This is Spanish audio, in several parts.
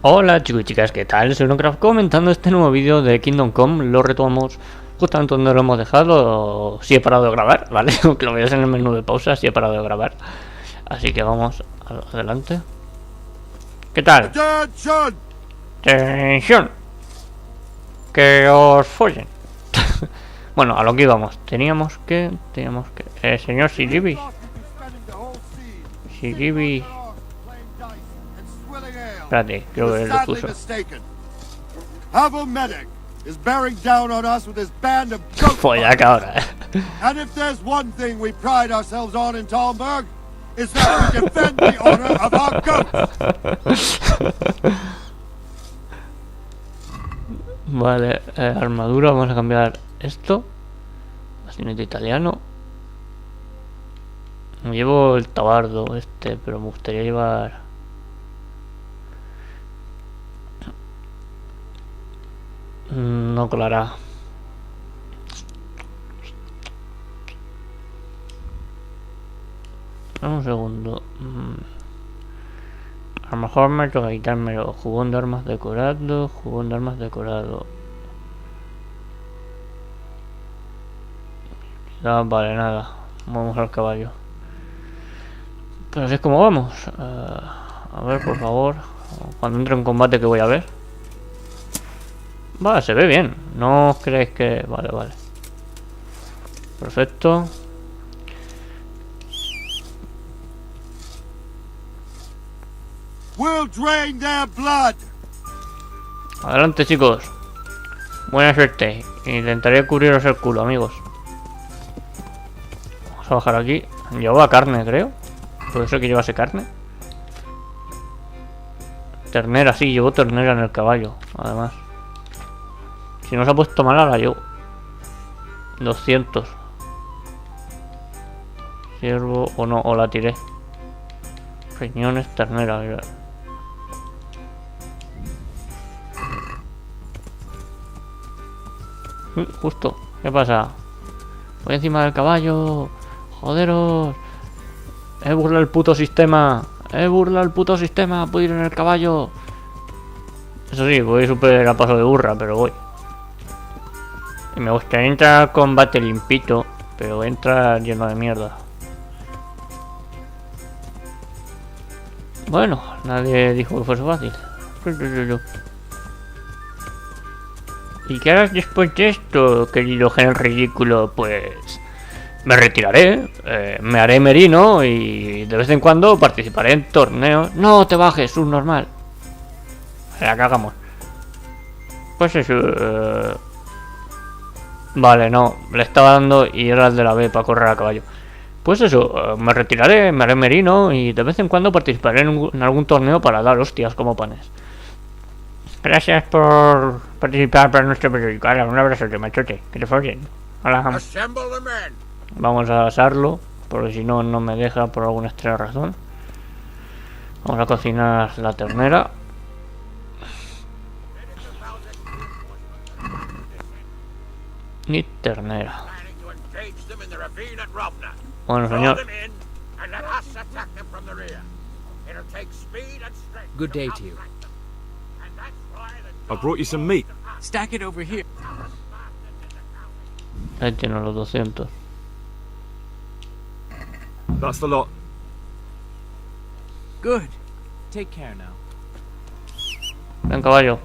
Hola chicos y chicas, ¿qué tal? Soy Uncraft comentando este nuevo vídeo de Kingdom Come. Lo retomamos justamente donde lo hemos dejado. Sí he parado de grabar, ¿vale? Aunque lo veas en el menú de pausa, sí he parado de grabar. Así que vamos adelante. ¿Qué tal? ¡Tensión! Que os follen. Bueno, a lo que íbamos. Teníamos que... señor Siribi. Espérate, creo que lo puso. Pues ya que ahora, And if there's one thing we pride ourselves on in Talmberg, is that we defend the honor of our goats. Vale, armadura, vamos a cambiar esto. Bastinete italiano. Me llevo el tabardo este, pero me gustaría llevar... No colará. Un segundo. A lo mejor me toca quitármelo. Jugón de armas decorado. Jugón de armas decorado. No, vale, nada. Vamos al caballo. Pero así es como vamos. A ver, por favor. Cuando entre en combate, que voy a ver. Vale, se ve bien. No os creéis que... Vale, vale. Perfecto. We'll drain their blood. Adelante, chicos. Buena suerte. Intentaré cubriros el culo, amigos. Vamos a bajar aquí. Llevaba carne, creo. Por eso que llevase carne. Ternera, sí, llevo ternera en el caballo. Además. Si no se ha puesto mala, la llevo. 200. Siervo o no, o la tiré. Riñones, ternera. Mira. Justo. ¿Qué pasa? Voy encima del caballo. Joderos. He burlado el puto sistema. Puedo ir en el caballo. Eso sí, voy súper a paso de burra, pero voy. Y me gustaría entrar al combate limpito, pero entra lleno de mierda. Bueno, nadie dijo que fuese fácil. ¿Y qué harás después de esto, querido gen ridículo? Pues me retiraré, me haré merino y de vez en cuando participaré en torneos. No te bajes, subnormal. La cagamos. Pues eso. Vale, no, le estaba dando y era el de la B para correr a caballo. Pues eso, me retiraré, me haré merino y de vez en cuando participaré en algún torneo para dar hostias como panes. Gracias por participar para nuestro periódico. Hola, un abrazo, te machote, que te follen. Hola. Vamos a asarlo, porque si no, no me deja por alguna extraña razón. Vamos a cocinar la ternera. Ni ternera. Bueno, señor. Good day to you. I brought you some meat. Stack it over here. Ahí tiene los 200. That's the lot. Good. Take care now. Ven, caballo.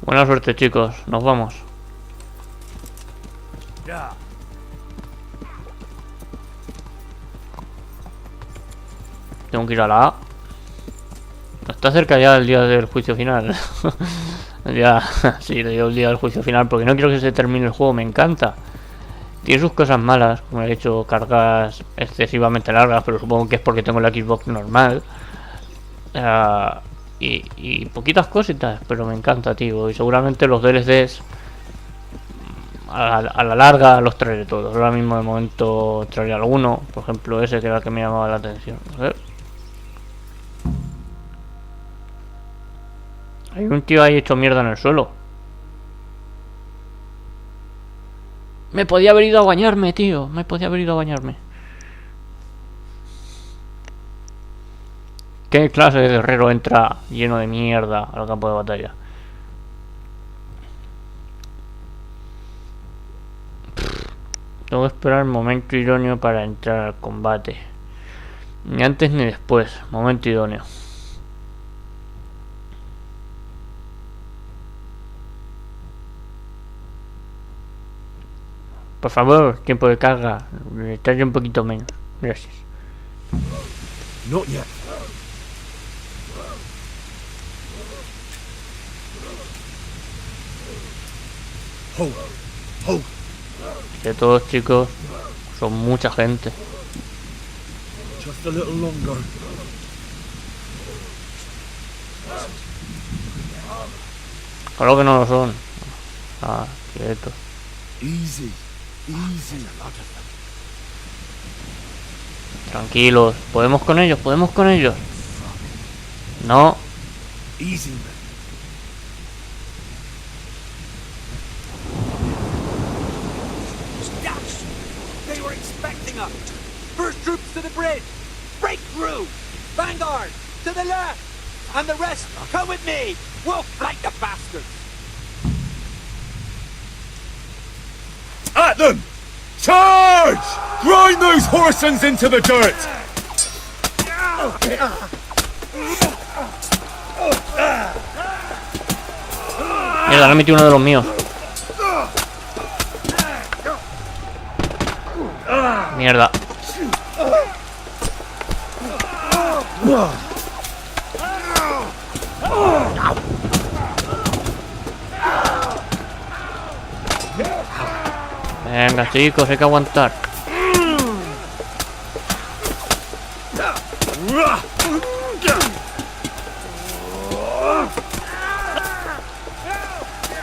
Buena suerte, chicos. Nos vamos. Tengo que ir a la A. Está cerca ya el día del juicio final. Ya, sí, le digo el día del juicio final porque no quiero que se termine el juego. Me encanta. Tiene sus cosas malas, como he dicho, cargas excesivamente largas, pero supongo que es porque tengo la Xbox normal. Y poquitas cositas, pero me encanta, tío. Y seguramente los DLCs a la larga los traeré todos. Ahora mismo de momento traeré alguno. Por ejemplo ese que era el que me llamaba la atención. A ver. Hay un tío ahí hecho mierda en el suelo. Me podía haber ido a bañarme, tío. Me podía haber ido a bañarme. ¿Qué clase de guerrero entra lleno de mierda al campo de batalla? Tengo que esperar el momento idóneo para entrar al combate. Ni antes ni después. Momento idóneo. Por favor, tiempo de carga. Tarde un poquito menos. Gracias. Not yet. Hold. Hold. De todos, chicos, son mucha gente. Just a little longer. Claro que no lo son. Ah, quieto. Easy. Easy. Tranquilos. ¿Podemos con ellos? ¿Podemos con ellos? No. Easy, man. They were expecting us. First troops to the bridge. Break through. Vanguard to the left. And the rest, come with me. We'll flank the bastards. At them! Charge! Grind those horsens into the dirt! Mierda, le he metido uno de los míos. Mierda. Venga, chicos, hay que aguantar.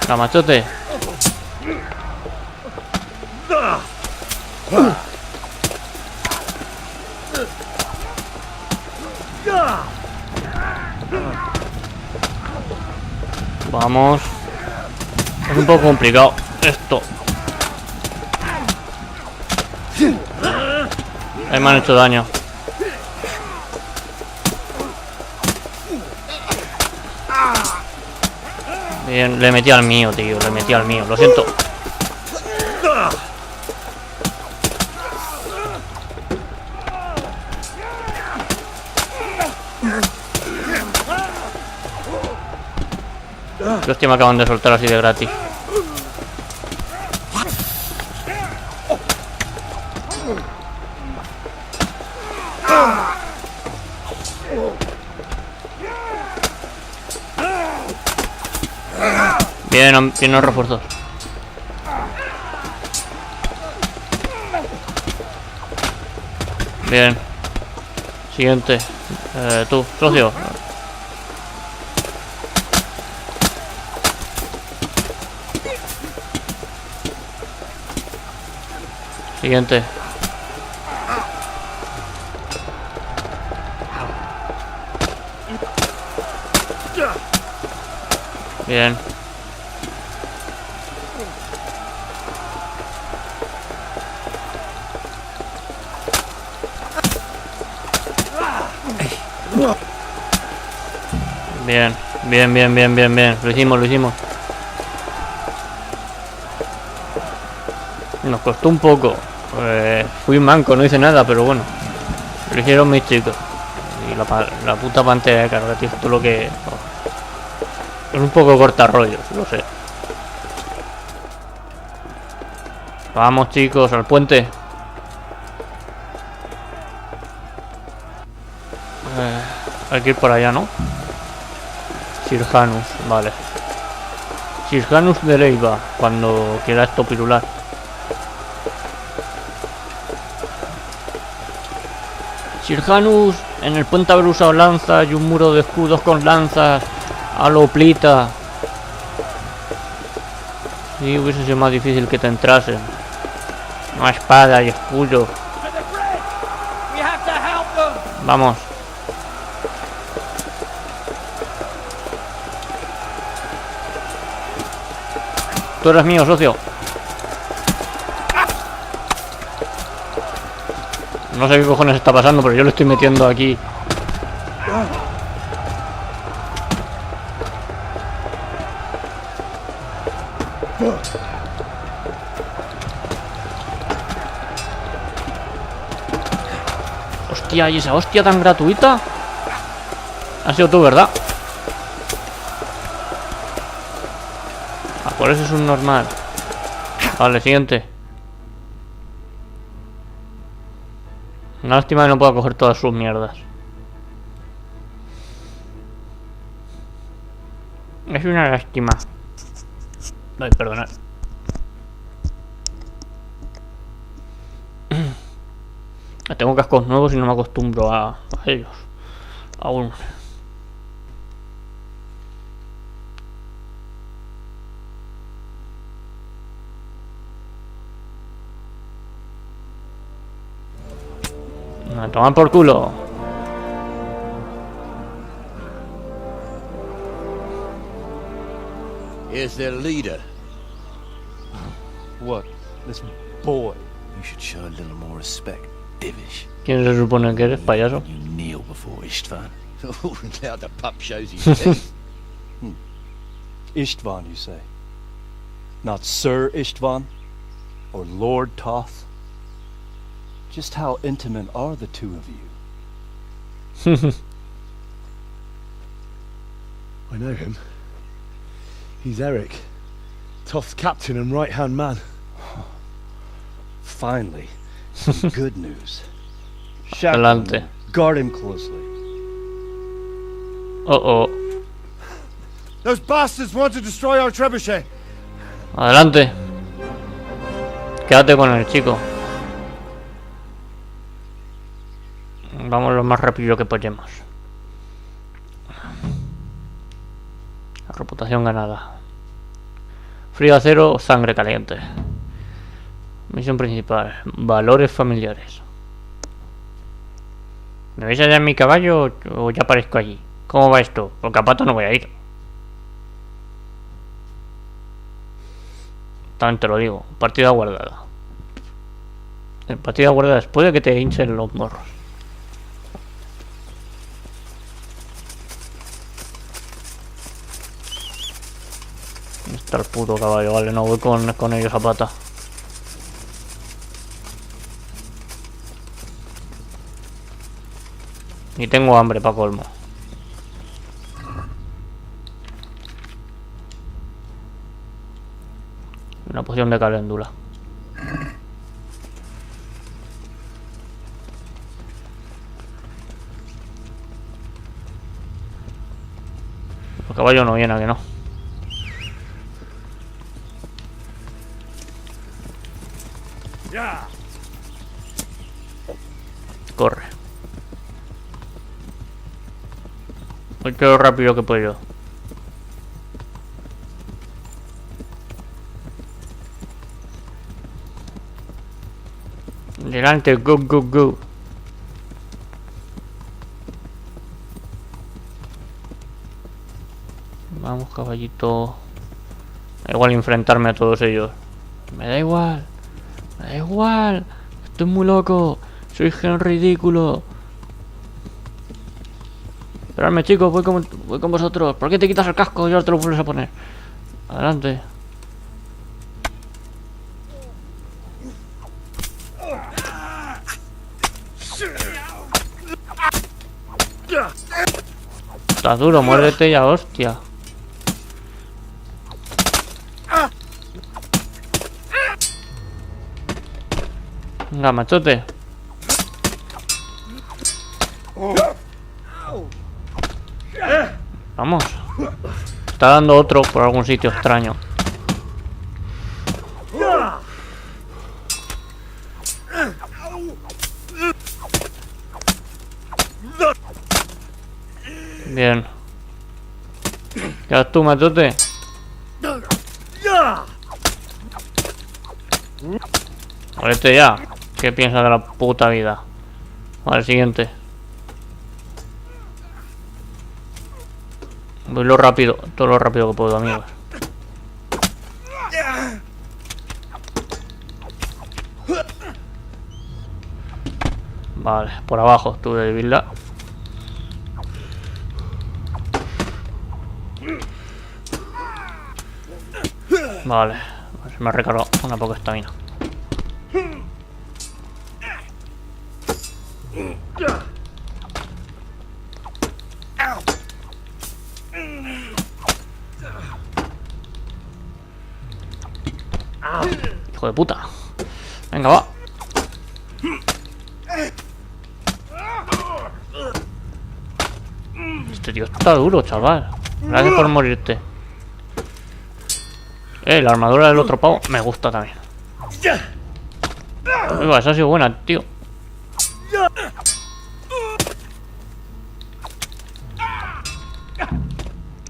La machote. Vamos. Es un poco complicado esto. Ahí me han hecho daño. Bien, le metí al mío, tío. Le metí al mío. Lo siento. Hostia, me acaban de soltar así de gratis. Bien, tiene refuerzos. Bien. Siguiente. Tú, socio. Siguiente. Bien. Bien, bien, bien, bien, bien, bien. Lo hicimos, lo hicimos. Nos costó un poco. Fui manco, no hice nada, pero bueno. Lo hicieron mis chicos. Y la puta pantalla de carga, tío. Esto lo que... Es un poco cortarrollos, lo sé. Vamos, chicos, al puente. Hay que ir por allá, ¿no? Sirjanus, vale. Sirjanus de Leiva, cuando quiera esto pirular. Sirjanus, en el puente haber usado lanzas y un muro de escudos con lanzas a lo plita. Sí, hubiese sido más difícil que te entrasen. No espada y escudo. Vamos. Tú eres mío, socio. No sé qué cojones está pasando, pero yo le estoy metiendo aquí Hostia, ¿y esa hostia tan gratuita? Ha sido tú, ¿verdad? Ah, por eso es un normal. Vale, siguiente. Una lástima que no pueda coger todas sus mierdas. Es una lástima. Ay, perdonad. Tengo cascos nuevos y no me acostumbro a ellos. Aún. A tomar por culo. Here's their leader. What? This boy? You should show a little more respect, Divish. ¿Quién se supone que eres, payaso? You kneel before Istvan. Oh, now the pup shows his teeth. Istvan, you say? Not Sir Istvan? Or Lord Toth? Just how intimate are the two of you? I know him. He's Eric, Toth's captain and right-hand man. Finally, some good news. Shackle Adelante. him, guard him closely. Oh. Those bastards want to destroy our trebuchet. Adelante. Quédate con el chico. Vamos lo más rápido que podemos. La reputación ganada. Frío acero, sangre caliente. Misión principal. Valores familiares. ¿Me veis allá en mi caballo o ya aparezco allí? ¿Cómo va esto? Porque a pato no voy a ir. También te lo digo. Partida guardada. Partida guardada después de que te hinchen los morros. Está el puto caballo, vale, no voy con ellos a pata. Y tengo hambre para colmo. Una poción de caléndula. El caballo no viene, ¿a que no? Corre. Voy todo lo rápido que puedo. Delante, go, go, go. Vamos, caballito. Da igual enfrentarme a todos ellos. Me da igual. Me da igual. Estoy muy loco. Soy gen ridículo. Esperadme, chicos, voy con vosotros. ¿Por qué te quitas el casco y ahora te lo vuelves a poner? Adelante. Está duro, muérdete ya, hostia. Venga, machote. Vamos. Está dando otro por algún sitio extraño. Bien. ¿Qué haces tú, machote? Muérete ya. ¿Qué piensas de la puta vida? Vale, siguiente. Voy lo rápido, todo lo rápido que puedo, amigos. Vale, por abajo, tú de debilidad. Vale, pues me ha recargado una poca estamina. Hijo de puta. Venga, va. Este tío está duro, chaval. Gracias por morirte. La armadura del otro pavo me gusta también. Uy, esa ha sido buena, tío.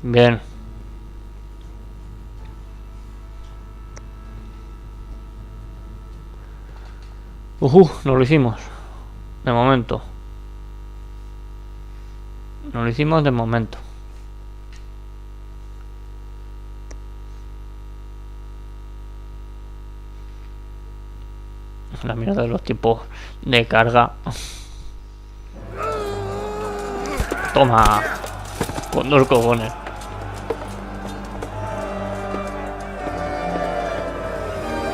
Bien. No lo hicimos. De momento. No lo hicimos de momento. La mierda de los tipos de carga. Toma. Con 2 cojones.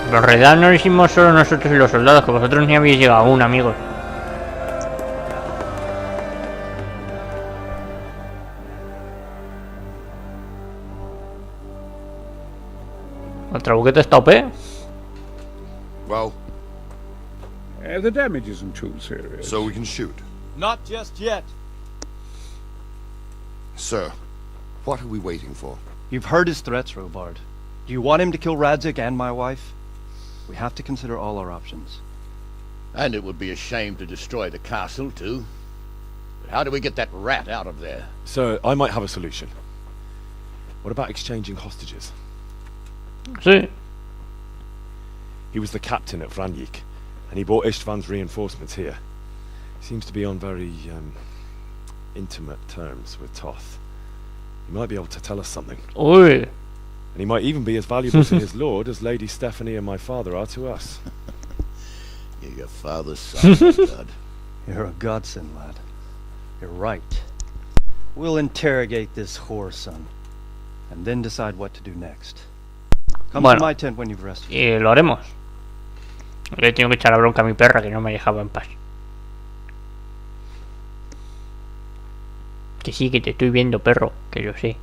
Pero en realidad no lo hicimos solo nosotros y los soldados, que vosotros ni habéis llegado aún, amigos. ¿El trabuquete está OP? Well, The damage isn't too serious. so we can shoot. Not just yet. Sir, what are we waiting for? You've heard his threats, Robard. Do you want him to kill Radzik and my wife? We have to consider all our options. And it would be a shame to destroy the castle, too. But how do we get that rat out of there? So, I might have a solution. What about exchanging hostages? Sí. He was the captain at Vranjik, and he brought Istvan's reinforcements here. He seems to be on very, intimate terms with Toth. He might be able to tell us something. Uy. And he might even be as valuable to his lord as Lady Stephanie and my father are to us. You're your father's son, my God. You're a godsend, lad. You're right. We'll interrogate this whore son, and then decide what to do next. Come to my tent when you've rested. Y lo haremos. Le tengo que echar la bronca a mi perra que no me dejaba en paz. Que sí, que te estoy viendo, perro, que yo sé.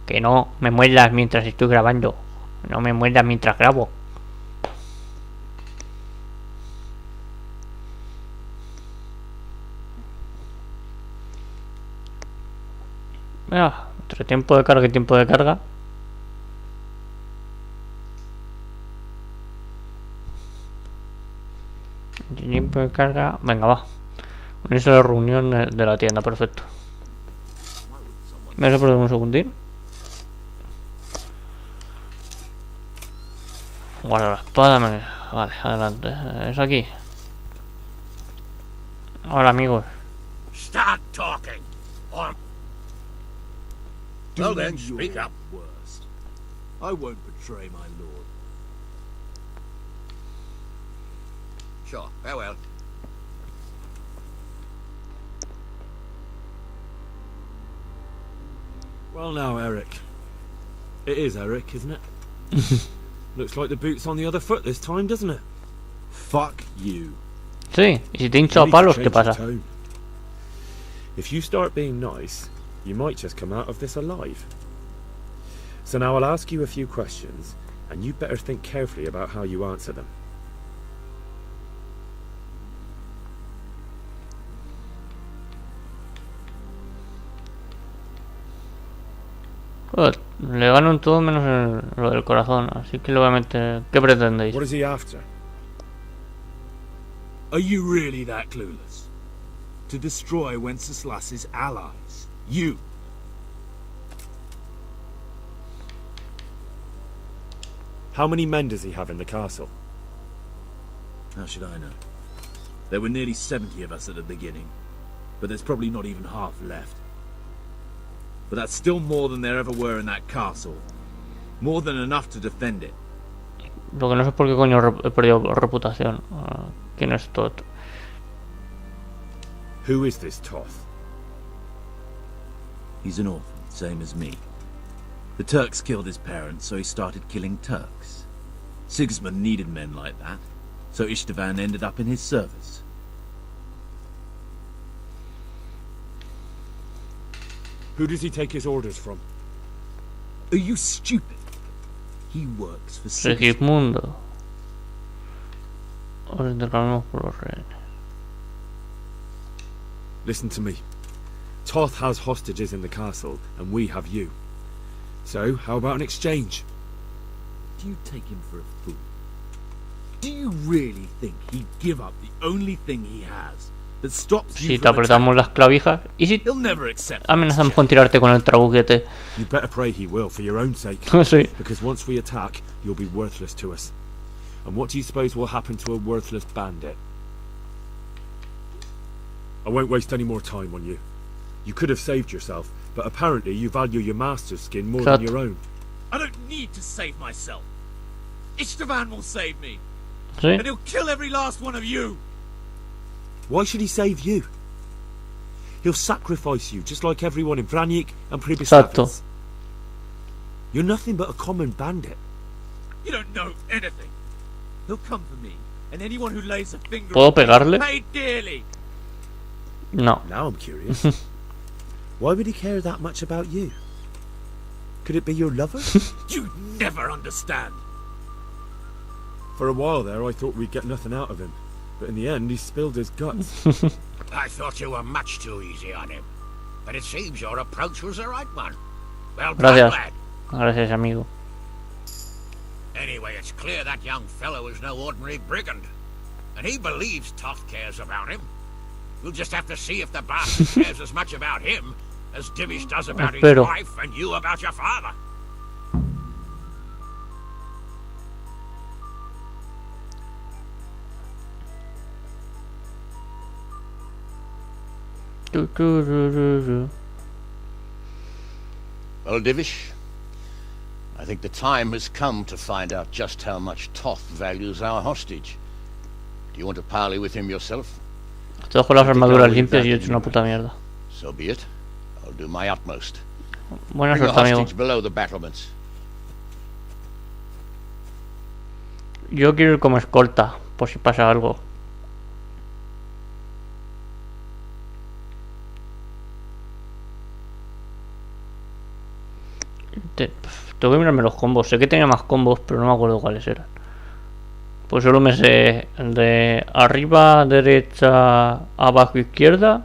Que no me muerdas mientras estoy grabando. No me muerdas mientras grabo. Mira, entre tiempo de carga y tiempo de carga. Tiempo de carga. Venga, va. Unirse a la reunión de la tienda, perfecto. ¿Me vas a perder un segundín? Guarda la espada. Vale, adelante. Es aquí. Hola, amigos. Start talking. Well then, speak up. Worst. I won't betray my lord. Sure, farewell. Well now, Eric. It is Eric, isn't it? Looks like the boot's on the other foot this time, doesn't it? Fuck you. Sí, y si te hincho a palos, ¿qué pasa? If you start being nice, you might just come out of this alive. So now I'll ask you a few questions, and you better think carefully about how you answer them. Joder, le gano en todo menos en lo del corazón, así que le voy a meter... ¿Qué pretendéis? What is he after? Are you really that clueless? To destroy Wenceslas's allies. You! How many men does he have in the castle? How should I know? There were nearly 70 of us at the beginning, but there's probably not even half left. But that's still more than there ever were in that castle. More than enough to defend it. Lo que no sé por qué coño he perdido reputación. ¿Quién es Toth? Who is this Toth? He's an orphan, same as me. The Turks killed his parents, so he started killing Turks. Sigismund needed men like that, so Istvan ended up in his service. Who does he take his orders from? Are you stupid? He works for Sigismund. Sigismundo. Os intercambiamos por los rehenes. Listen to me. Toth has hostages in the castle, and we have you. So, how about an exchange? Do you take him for a fool? Do you really think he'd give up the only thing he has that stops you Si te from apretamos las clavijas y si He'll never accept amenazamos con tirarte con el trabuquete. You better pray he will, for your own sake. Sí. Because once we attack, you'll be worthless to us. And what do you suppose will happen to a worthless bandit? I won't waste any more time on you. You could have saved yourself, but apparently you value your master's skin more than your own. I don't need to save myself. Istvan will save me. ¿Sí? And he'll kill every last one of you. Why should he save you? He'll sacrifice you, just like everyone in Vranyik and Exacto. Prisionero. You're nothing but a common bandit. You don't know anything. He'll come for me, and anyone who lays a finger ¿Puedo on me pegarle? will pay dearly. No. Now I'm curious. Why would he care that much about you? Could it be your lover? You never understand. For a while there, I thought we'd get nothing out of him. But in the end, he spilled his guts. I thought you were much too easy on him. But it seems your approach was the right one. Well done, Gracias. lad. Gracias, amigo. Anyway, it's clear that young fellow is no ordinary brigand. And he believes Toth cares about him. We'll just have to see if the bastard cares as much about him as Divish does about his Espero. wife and you about your father. Well, Divish, I think the time has come to find out just how much Toth values our hostage. Do you want to parley with him yourself? Te dejo las armaduras limpias y he hecho una puta mierda. So be it. I'll do my utmost. Buena Bring the suerte, amigo. hostage below the battlements. Yo quiero ir como escolta, por si pasa algo. Tengo que mirarme los combos. Sé que tenía más combos, pero no me acuerdo cuáles eran. Pues solo me sé el de arriba, derecha, abajo, izquierda.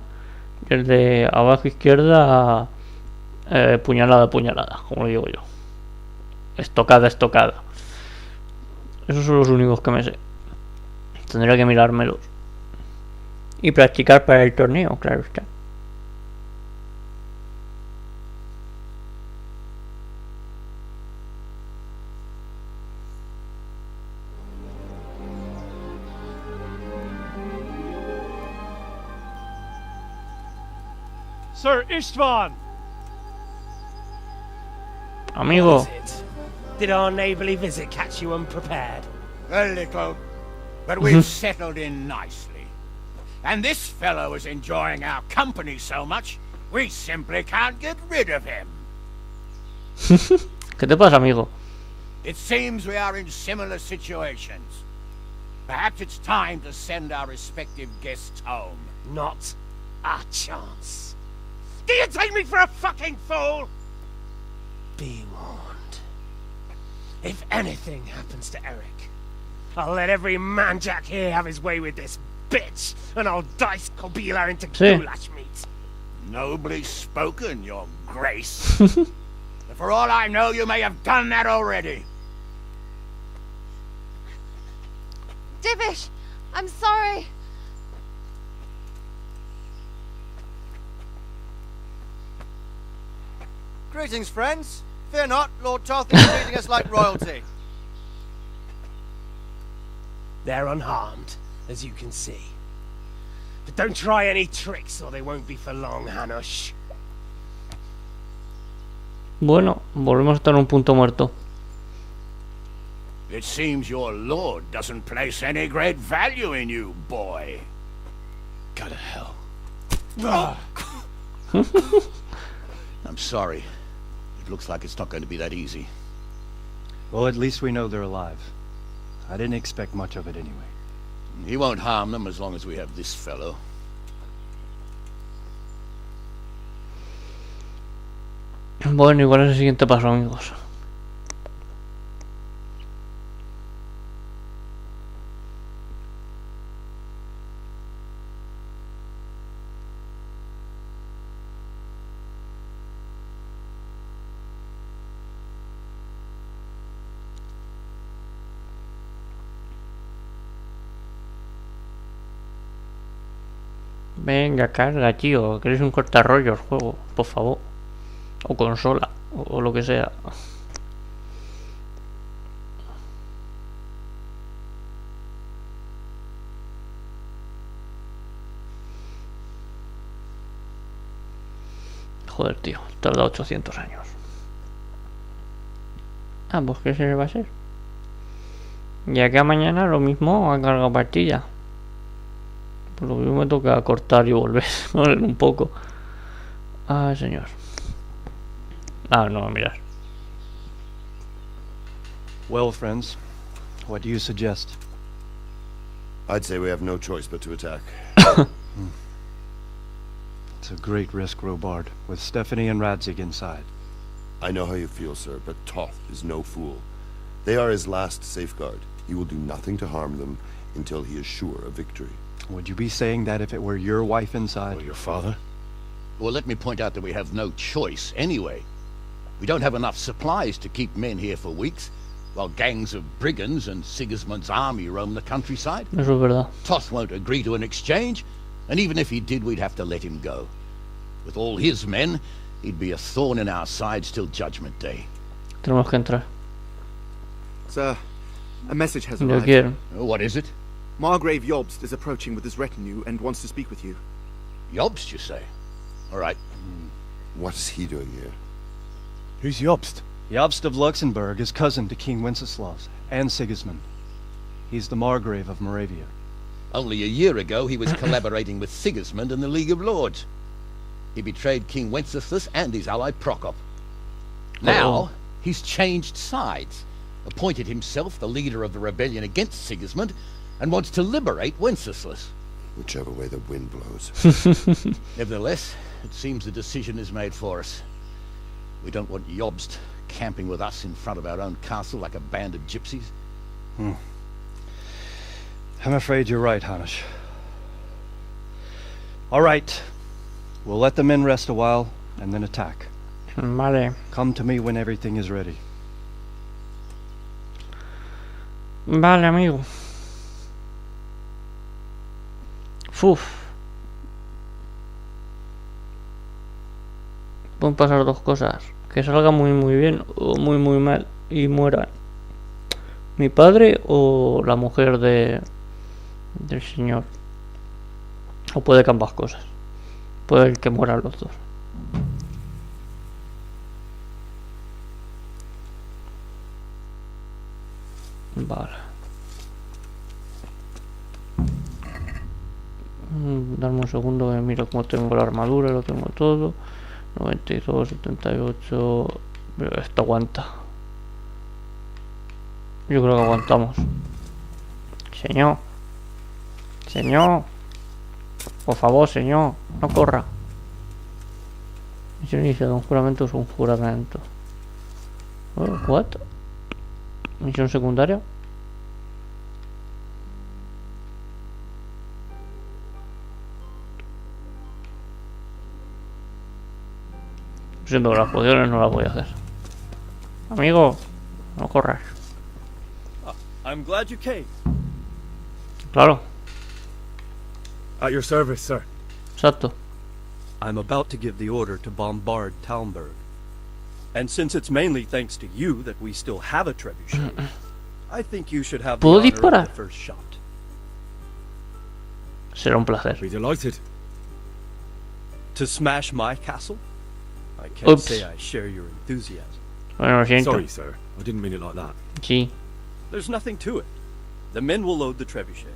Y el de abajo, izquierda, puñalada, puñalada, como lo digo yo. Estocada, estocada. Esos son los únicos que me sé. Tendría que mirármelos. Y practicar para el torneo, claro está. Sir Istvan! Amigo. Did our neighbourly visit catch you unprepared? A little. But we've settled in nicely. And this fellow is enjoying our company so much, we simply can't get rid of him. ¿Qué te pasa, amigo? It seems we are in similar situations. Perhaps it's time to send our respective guests home. Not a chance. Do you take me for a fucking fool? Be warned. If anything happens to Eric, I'll let every manjack here have his way with this bitch, and I'll dice Kobila into goulash meat. Nobly spoken, your grace. But for all I know, you may have done that already. Divish, I'm sorry. Greetings, friends. Fear not, Lord Toth is treating us like royalty. They're unharmed, as you can see. But don't try any tricks or they won't be for long, Hanush. Bueno, volvemos a estar en un punto muerto. It seems your lord doesn't place any great value in you, boy. Go to hell. I'm sorry. looks like it's not going to be that easy. Well, at least we know they're alive. I didn't expect much of it anyway. He won't harm them as long as we have this fellow. Bueno, igual es el siguiente paso, amigos. Venga, carga, tío. ¿Queréis un cortarrollos juego? Por favor. O consola. O lo que sea. Joder, tío. Tarda 800 años. Ah, pues ¿qué se le va a hacer? Ya que a mañana lo mismo a carga partida. Por lo mismo me toca cortar y volver. Un poco. Ay, señor. Ah, no, mirad. Well, friends, what do you suggest? I'd say we have no choice but to attack. It's a great risk, Robard, with Stephanie and Radzig inside. I know how you feel, sir, but Toth is no fool. They are his last safeguard. He will do nothing to harm them until he is sure of victory. Would you be saying that if it were your wife inside? Or your father? Well, let me point out that we have no choice anyway. We don't have enough supplies to keep men here for weeks, while gangs of brigands and Sigismund's army roam the countryside. Eso es verdad. Toth won't agree to an exchange, and even if he did, we'd have to let him go. With all his men, he'd be a thorn in our sides till Judgment Day. Tenemos que entrar. Sir, a message has Yo arrived. quiero. What is it? Margrave Jobst is approaching with his retinue and wants to speak with you. Jobst, you say? All right. What is he doing here? Who's Jobst? Jobst of Luxembourg is cousin to King Wenceslaus and Sigismund. He's the Margrave of Moravia. Only a year ago, he was collaborating with Sigismund and the League of Lords. He betrayed King Wenceslas and his ally Prokop. Now, he's changed sides, appointed himself the leader of the rebellion against Sigismund, and wants to liberate Wenceslas. Whichever way the wind blows. Nevertheless, it seems the decision is made for us. We don't want Jobst camping with us in front of our own castle like a band of gypsies. I'm afraid you're right, Hanish. All right. We'll let the men rest a while, and then attack. Vale. Come to me when everything is ready. Vale, amigo. Uf. Pueden pasar dos cosas. Que salga muy muy bien o muy muy mal y muera mi padre o la mujer del señor. O puede que ambas cosas. Puede que mueran los dos. Vale. Dame un segundo que miro cómo tengo la armadura, lo tengo todo. 92, 78. Esto aguanta. Yo creo que aguantamos. Señor. Señor. Por favor, señor. No corra. Misión iniciada. Un juramento es un juramento. What? Misión secundaria. Siendo las pociones no las voy a hacer. Amigo, no corras. I'm glad you came. Claro, At your service, sir. exacto. I'm about to give the order to bombard Talmberg. And since it's mainly thanks to you that we still have a trebuchet, I think you should have the ¿Puedo honor disparar? of the first shot. Será un placer. Be delighted. To smash my castle? I can't Oops. say I share your enthusiasm. Bueno, lo siento. Sorry, sir. I didn't mean it like that. Sí. There's nothing to it. The men will load the trebuchet.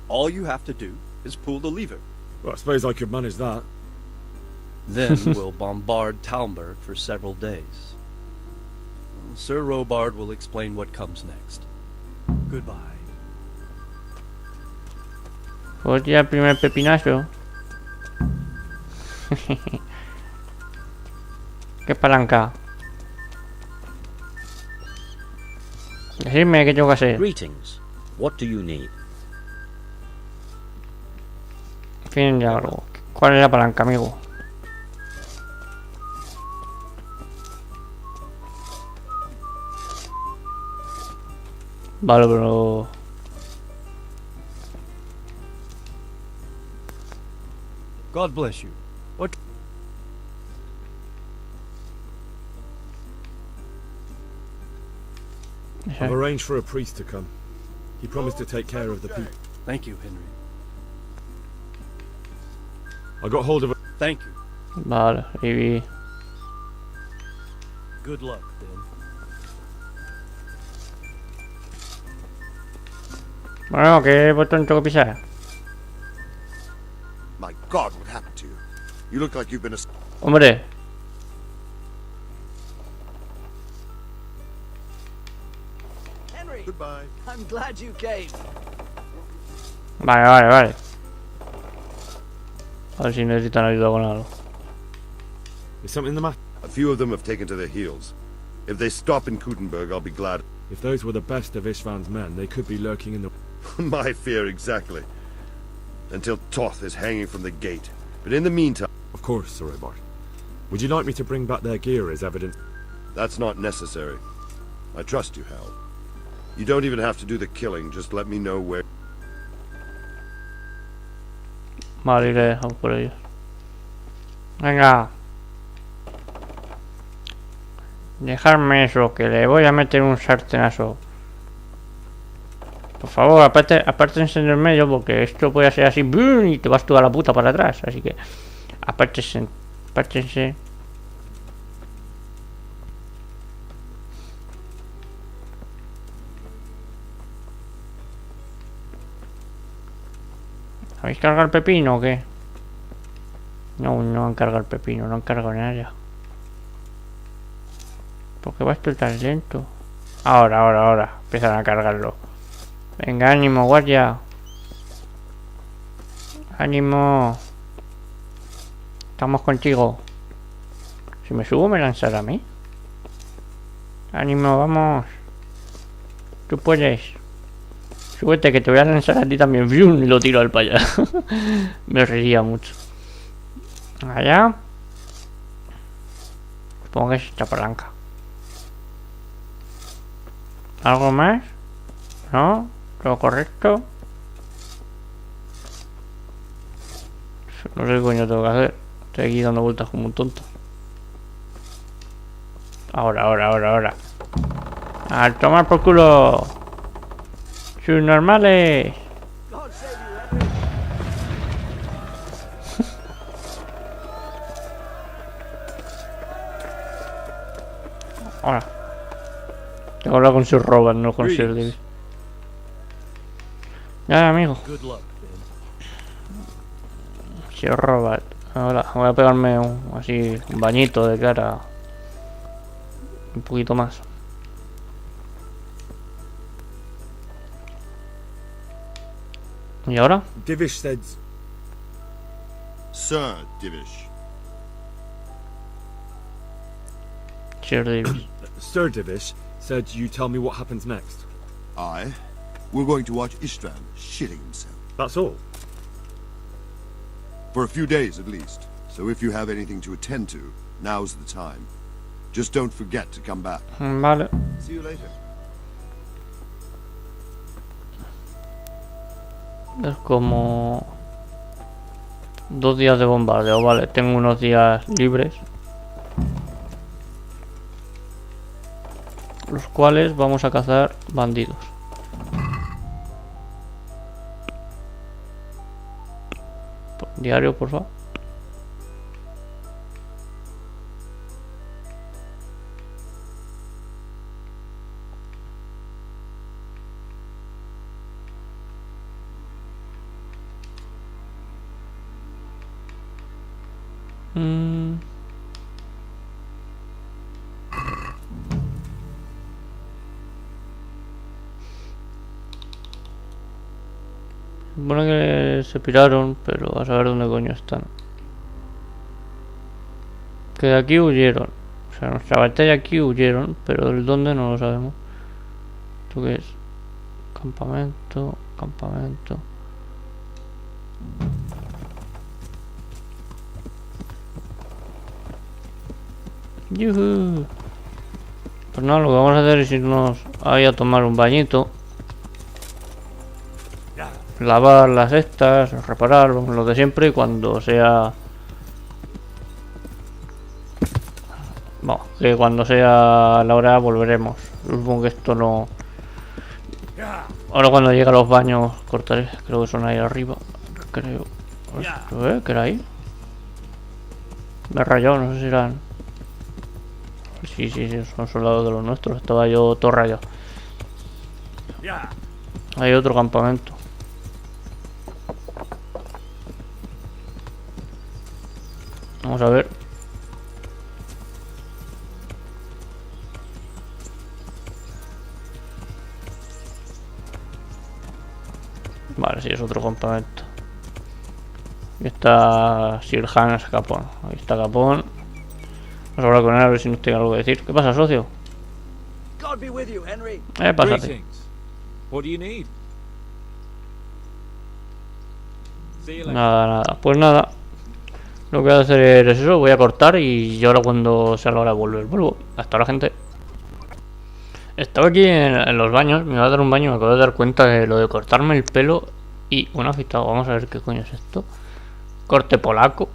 All you have to do is pull the lever. Well, I suppose I could manage that. Then we'll bombard Talmberg for several days. Sir Robard will explain what comes next. Goodbye. Pues ya el primer pepinazo. ¿Qué palanca? Decidme qué tengo que hacer. Greetings. What do you need? Fin de algo. ¿Cuál es la palanca, amigo? Vale, pero... God bless you. What? I've arranged for a priest to come. He promised to take care of the people. Thank you, Henry. I got hold of a... Thank you. Vale, y... Good luck, then. Bueno, ¿qué botón tengo que pisar? My God, what happened to you? You look like you've been a... Hombre. Henry, Goodbye. I'm glad you came. Vale. A ver si necesitan ayuda con algo. Is something the matter? A few of them have taken to their heels. If they stop in Kutenberg, I'll be glad. If those were the best of Istvan's men, they could be lurking in the... My fear exactly. Until Toth is hanging from the gate. But in the meantime... Of course, Sir Robard. Would you like me to bring back their gear as evidence? That's not necessary. I trust you, Hal. You don't even have to do the killing, just let me know where... Vale, le dejamos por ellos. Venga. Dejarme eso, que le voy a meter un sartenazo. Por favor, apártense del medio, porque esto puede ser así ¡bum! Y te vas tú a la puta para atrás. Así que apártense. ¿Habéis cargado el pepino o qué? No han cargado el pepino, no han cargado nada. ¿Por qué va esto tan lento? Ahora. Empiezan a cargarlo. Venga, ánimo, guardia. Ánimo. Estamos contigo. Si me subo, me lanzará a mí. Ánimo, vamos. Tú puedes. Súbete, que te voy a lanzar a ti también. Y lo tiro al para allá. Me reiría mucho. Allá. Supongo que es esta palanca. ¿Algo más? ¿No? ¿Todo correcto? No sé qué coño tengo que hacer. Estoy aquí dando vueltas como un tonto. Ahora. ¡A tomar por culo! ¡Sus normales! God save you, Henry. Ahora. Tengo que hablar con Sir Robert, no con Sir David. Ya, amigo. Good luck, then. Sir Robert. Ahora voy a pegarme así un bañito de cara. Un poquito más. ¿Y ahora? Divish said... Sir Divish. Sir David. Sir Divish said you tell me what happens next. Aye. We're going to watch Istvan shitting himself. That's all? For a few days at least. So if you have anything to attend to, now's the time. Just don't forget to come back. Vale. See you later. Es como 2 días de bombardeo, vale. Tengo unos días libres, los cuales vamos a cazar bandidos. Diario, por favor. Supone que se piraron, pero a saber dónde coño están. Que de aquí huyeron. O sea, nuestra batalla aquí huyeron, pero el dónde no lo sabemos. ¿Esto qué es? Campamento, campamento. ¡Yuhu! Pues nada, lo que vamos a hacer es irnos ahí a tomar un bañito. Lavar las estas, reparar lo de siempre y cuando sea... Bueno, que cuando sea la hora volveremos. Supongo que esto no... Ahora cuando llegue a los baños cortaré. Creo que son ahí arriba. Creo. ¿Esto, ¿qué era ahí? Me he rayado, no sé si eran... Sí, son soldados de los nuestros. Estaba yo todo rayado. Hay otro campamento. Vamos a ver. Vale, sí, es otro campamento. Aquí está Sir Hans Capón. Ahí está Capón. Vamos a hablar con él a ver si nos tiene algo que decir. ¿Qué pasa, socio? God be with you, Henry. Pásate. Greetings. What do you need? See you later. Nada. Pues nada. Lo que voy a hacer es eso. Voy a cortar y ahora cuando sea la hora de volver vuelvo. Hasta ahora, gente. Estaba aquí en los baños. Me iba a dar un baño y me acabo de dar cuenta de lo de cortarme el pelo y un afeitado. Vamos a ver qué coño es esto. Corte polaco.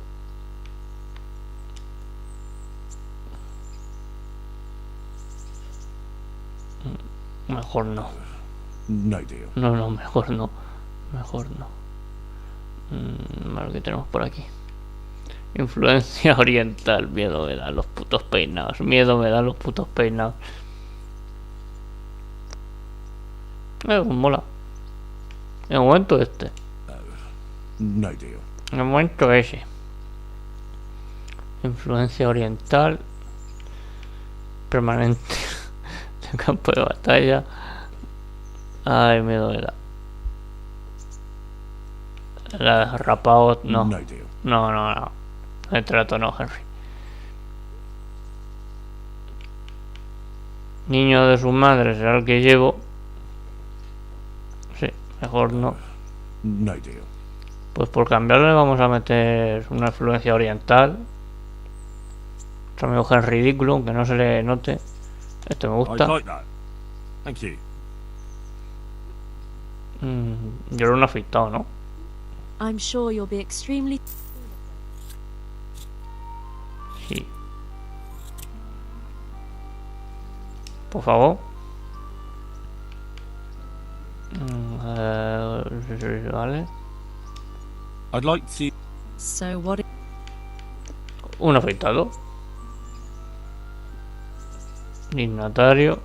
Mejor no. No deal. No, mejor no. A ver qué tenemos por aquí. Influencia oriental. Miedo me dan los putos peinados. Mola. En el momento este. No deal. En el momento ese. Influencia oriental. Permanente. De campo de batalla. Ay, miedo me da. La rapado, no. No deal. No. El trato no, Henry. Niño de su madre será el que llevo. Sí, mejor no. No deal. Pues por cambiarle vamos a meter una influencia oriental. Nuestro amigo Henry ridículo, aunque no se le note. Este me gusta. I like that. Thank you. Yo era un afeitado, ¿no? I'm sure you'll be extremely... Sí. Por favor. Vale. I'd like to... So what... Un afeitado. Dignatario.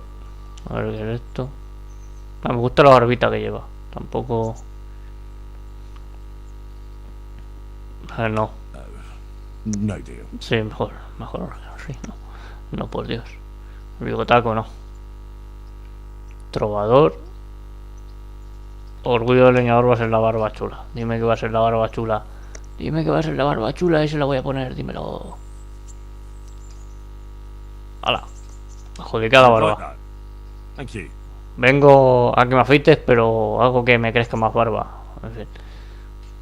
A ver qué es esto. Me gusta la barbita que lleva. Tampoco... no. No deal. Sí, mejor. Sí, no, por Dios. Bigotaco, no. Trovador. Orgullo del leñador va a ser la barba chula. Dime que va a ser la barba chula. Y se la voy a poner, dímelo. ¡Hala! Adjudicada barba. Thank you. Vengo a que me afeites, pero algo que me crezca más barba. En fin.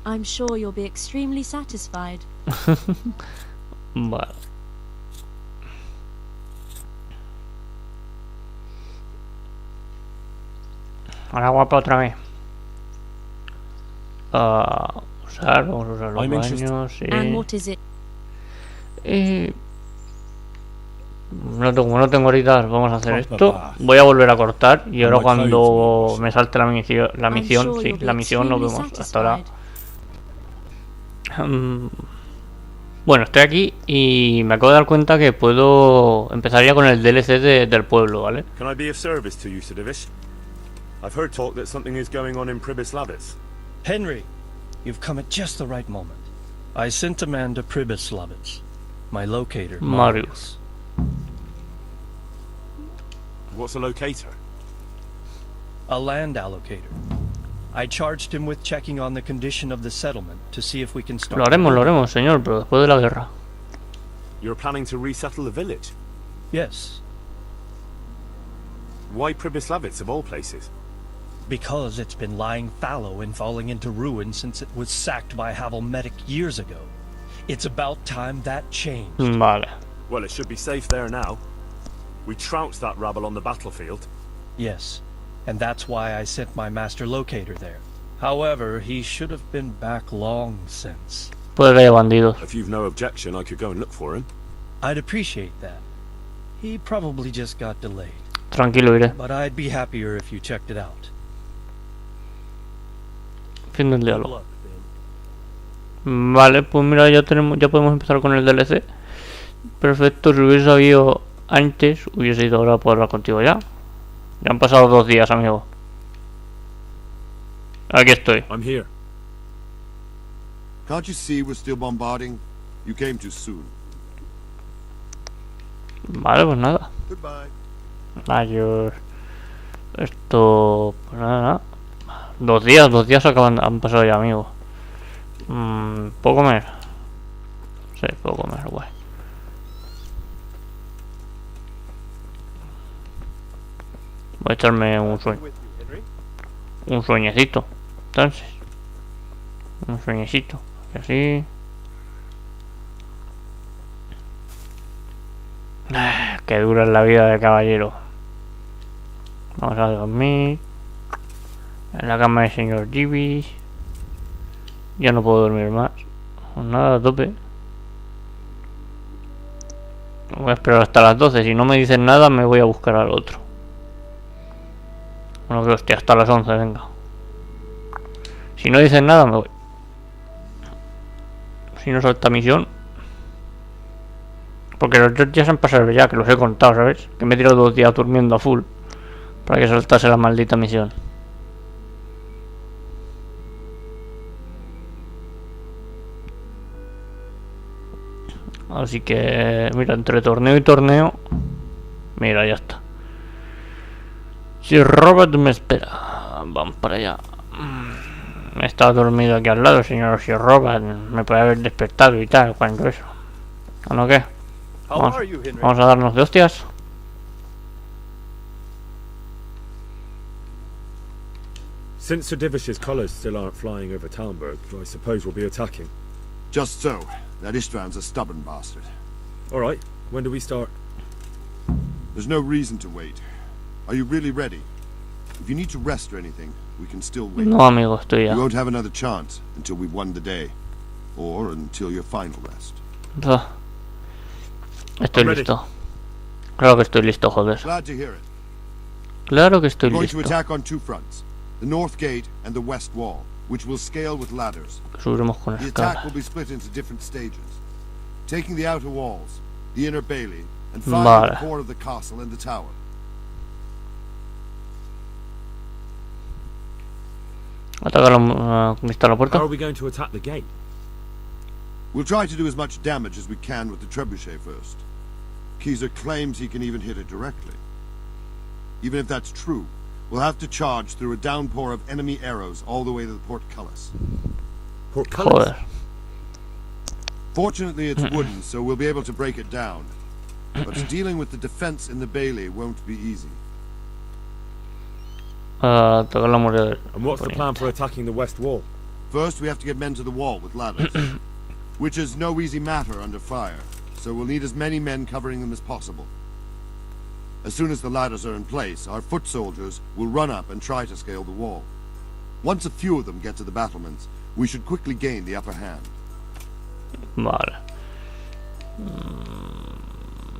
I'm sure you'll be extremely satisfied. Vale. Ahora guapa otra vez. Vamos a usar los baños, sí. And what is it? Como no tengo horitas, vamos a hacer esto. Voy a volver a cortar y ahora cuando me salte la misión nos vemos. Hasta ahora. Bueno, estoy aquí y me acabo de dar cuenta que puedo empezar ya con el DLC del pueblo, ¿vale? Can I be of service to you, Sidovish? I've heard talk that something is going on in Privislavitz. Henry, you've come at just the right moment. I sent a man to Privislavitz. My locator, Marius. What's a locator? A land allocator. I charged him with checking on the condition of the settlement to see if we can start. Lo haremos, señor, pero después de la guerra. You're planning to resettle the village? Yes. Why Primislavitz of all places? Because it's been lying fallow and falling into ruin since it was sacked by Havelmetic years ago. It's about time that changed. Vale. Well, it should be safe there now. We trounced that rabble on the battlefield. Yes, and that's why I sent my master locator there. However, he should have been back long since. Puede que haya bandidos. If you've no objection, I could go and look for him. I'd appreciate that. He probably just got delayed. Tranquilo, iré. But I'd be happier if you checked it out. Fin del diálogo. Vale, pues mira, ya podemos empezar con el DLC. Perfecto, si hubiese sabido antes, hubiese ido ahora a poder hablar contigo ya. Ya han pasado 2 días, amigo. Aquí estoy. I'm here. Can't you see we're still bombarding? You came too soon. Vale, pues nada. Goodbye. Adiós. Esto... Pues nada. 2 días han pasado ya, amigo. ¿Puedo comer? Sí, puedo comer, guay. Voy a echarme un sueño. Un sueñecito. Entonces. Un sueñecito. Y así. Qué dura es la vida de caballero. Vamos a dormir. En la cama del señor Gibis. Ya no puedo dormir más. Pues nada, a tope. Voy a esperar hasta las 12. Si no me dicen nada, me voy a buscar al otro. Bueno, que hostia, hasta las 11, venga. Si no dicen nada, me voy. Si no salta misión. Porque los 2 días han pasado ya, que los he contado, ¿sabes? Que me he tirado 2 días durmiendo a full para que saltase la maldita misión. Así que, mira, entre torneo y torneo. Mira, ya está. Si Robert me espera, vamos para allá. Estaba dormido aquí al lado, señor Sir Robert. Me puede haber despertado y tal, cuando eso. ¿O no qué? Vamos a darnos de hostias. Since Sir Divish's colours still aren't flying over Talmberg, I suppose we'll be attacking. Just so. That Istvan's a stubborn bastard. Alright, when do we start? There's no reason to wait. Are you really ready? If you need to rest or anything, we can still wait. No, amigo, estoy ya. You won't have another chance until we've won the day. Or until your final rest. Estoy listo. Claro que estoy listo, joder. Glad to hear it. Claro que estoy We're going listo. to attack on 2 fronts. The north gate and the west wall, which will scale with ladders. Subiremos con The attack escalas. will be split into different stages. Taking the outer walls, the inner bailey, and finding Vale. the core of the castle and the tower. Atacar conquistar la puerta. How are we going to attack the gate? We'll try to do as much damage as we can with the trebuchet first. Keyser claims he can even hit it directly. Even if that's true, we'll have to charge through a downpour of enemy arrows all the way to the portcullis. Portcullis? Joder. Fortunately, it's wooden, so we'll be able to break it down. But dealing with the defense in the bailey won't be easy. Atacar la muralla. And what's the plan for attacking the west wall? First, we have to get men to the wall with ladders, which is no easy matter under fire, so we'll need as many men covering them as possible. As soon as the ladders are in place, our foot soldiers will run up and try to scale the wall. Once a few of them get to the battlements, we should quickly gain the upper hand. Vale.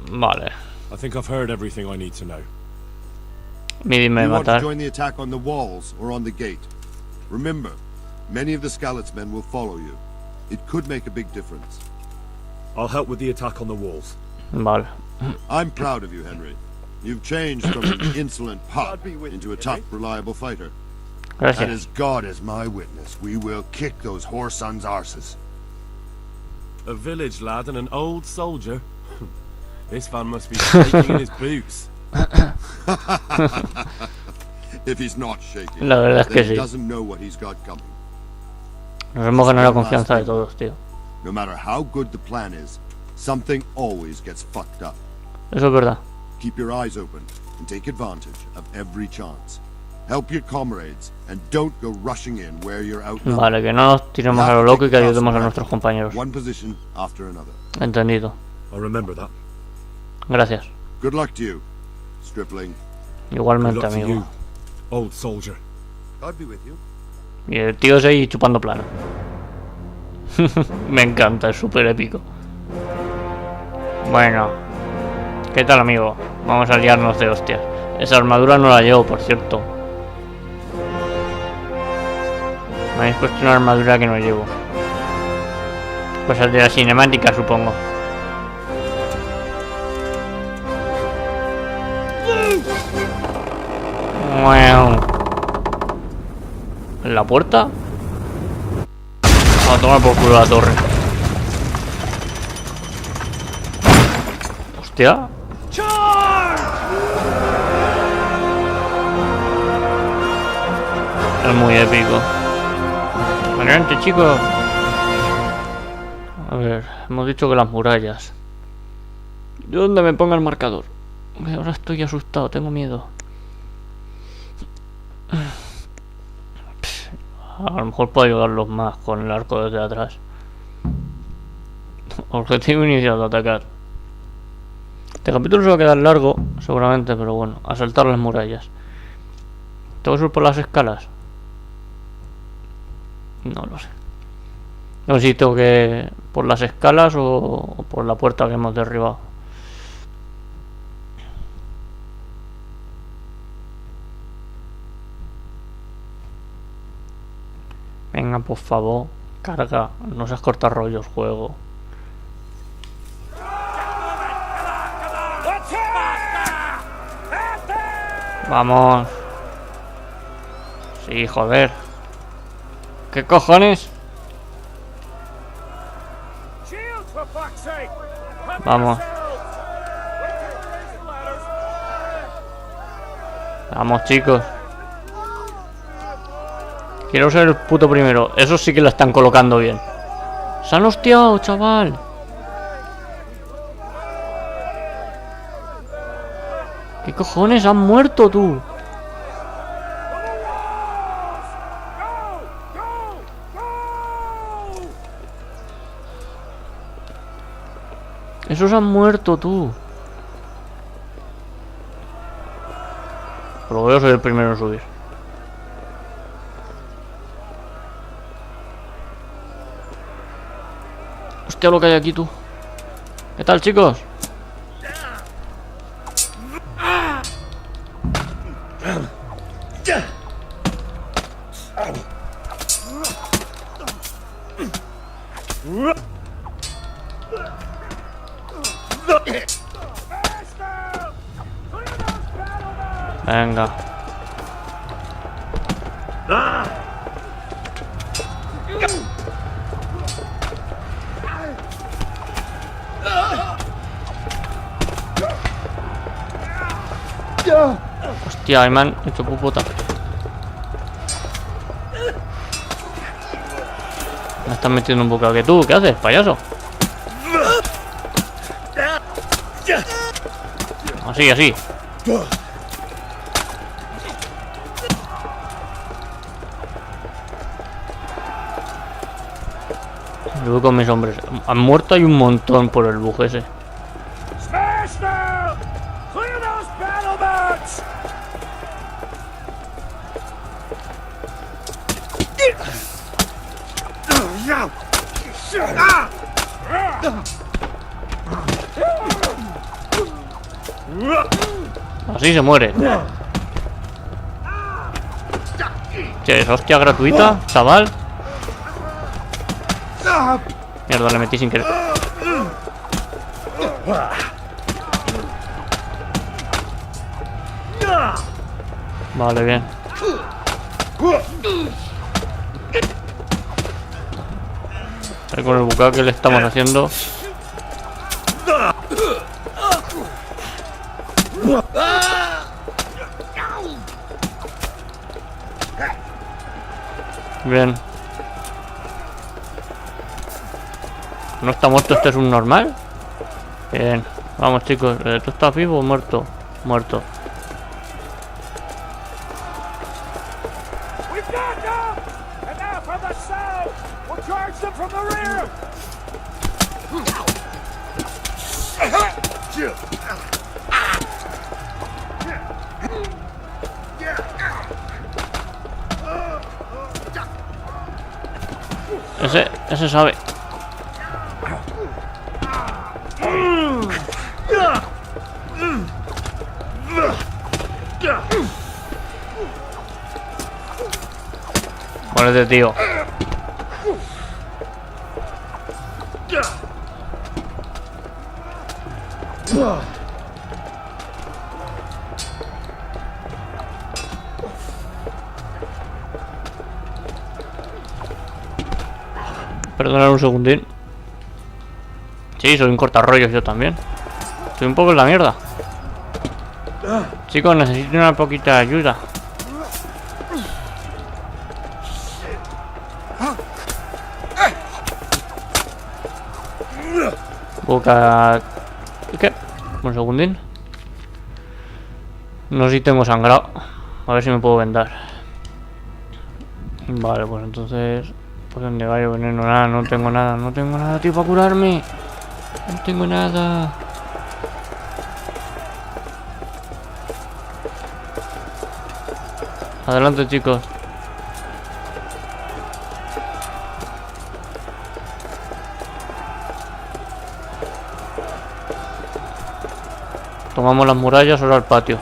Vale. I think I've heard everything I need to know. Mídime You want to matar. join the attack on the walls or on the gate? Remember, many of the Skalitz men will follow you. It could make a big difference. I'll help with the attack on the walls. Vale. I'm proud of you, Henry. You've changed from an insolent pup into a tough, reliable fighter. Gracias. And as God is my witness, we will kick those whore sons' arses. A village lad and an old soldier. This man must be shaking in his boots. If he's not shaking, La verdad es que then he sí. doesn't know what he's got coming. Nos hemos ganado la confianza de todos, tío. No matter how good the plan is, something always gets fucked up. Eso es verdad. Keep your eyes open and take advantage of every chance. Help your comrades and don't go rushing in where you're outnumbered. Vale, que no nos tiremos a lo loco y que ayudemos a nuestros compañeros. One position after another. Entendido. I'll remember that. Gracias. Good luck to you, stripling. Igualmente, Good luck to amigo. you, old soldier. God be with you. Y el tío ese ahí chupando plano. Me encanta, es súper épico. Bueno. ¿Qué tal, amigo? Vamos a liarnos de hostias. Esa armadura no la llevo, por cierto. Me habéis puesto una armadura que no llevo. Pues el de la cinemática, supongo. Wow. ¿En la puerta? A tomar por culo la torre. Hostia. Es muy épico. Adelante, chicos. A ver, hemos dicho que las murallas. ¿De dónde me ponga el marcador? Ahora estoy asustado, tengo miedo. A lo mejor puedo ayudarlos más con el arco desde atrás. Objetivo inicial, atacar. Este capítulo se va a quedar largo, seguramente, pero bueno, asaltar las murallas. ¿Tengo que subir por las escalas? No lo sé. No sé si tengo que por las escalas o por la puerta que hemos derribado. Venga, por favor, carga. No seas cortar rollos, juego. Vamos. Sí, joder. ¿Qué cojones? Vamos. Vamos, chicos. Quiero ser el puto primero. Eso sí que lo están colocando bien. Se han hostiado, chaval. ¿Qué cojones? Han muerto, tú. Esos han muerto, tú. Pero voy a ser el primero en subir. Hostia, lo que hay aquí, tú. ¿Qué tal, chicos? Venga. Hostia, ahí me han hecho pupota. Me están metiendo un bocado. ¿Que tú? ¿Qué haces, payaso? Así, así. Yo voy con mis hombres. Han muerto, hay un montón por el bug ese. Así se muere. ¿Qué es hostia gratuita, chaval? Mierda, le metí sin querer. Vale, bien. Ahí con el bucado que le estamos haciendo. Bien. ¿No está muerto este es un normal? Bien. Vamos, chicos. ¿Tú estás vivo o muerto? Muerto. Ese sabe. Muérete, tío. Perdonad un segundín. Sí, soy un cortarrollos yo también. Estoy un poco en la mierda. Chicos, necesito una poquita de ayuda. Boca... ¿Qué? Un segundín. No sé si tengo sangrado. A ver si me puedo vendar. Vale, pues entonces... Pues donde vaya veneno, nada, no tengo nada, tío, para curarme. No tengo nada. Adelante, chicos. Tomamos las murallas, ahora al patio.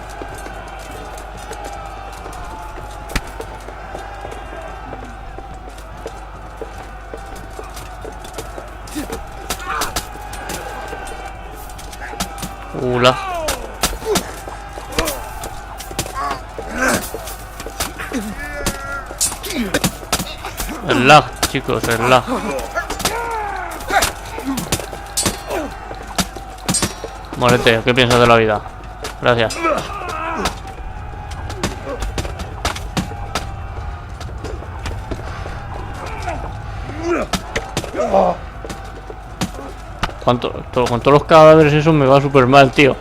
Ula. El lag, chicos, el lag. Muérete, ¿qué piensas de la vida? Gracias. Con todos los cadáveres eso me va súper mal, tío.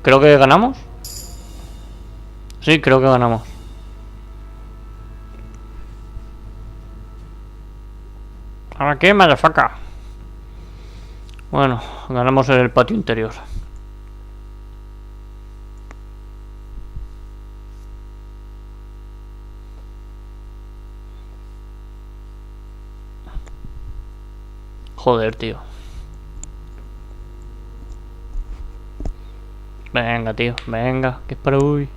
Creo que ganamos. Sí, creo que ganamos. ¿Ahora qué, motherfucker? Bueno, ganamos en el patio interior. Joder, tío. Venga, tío, venga, que es para hoy.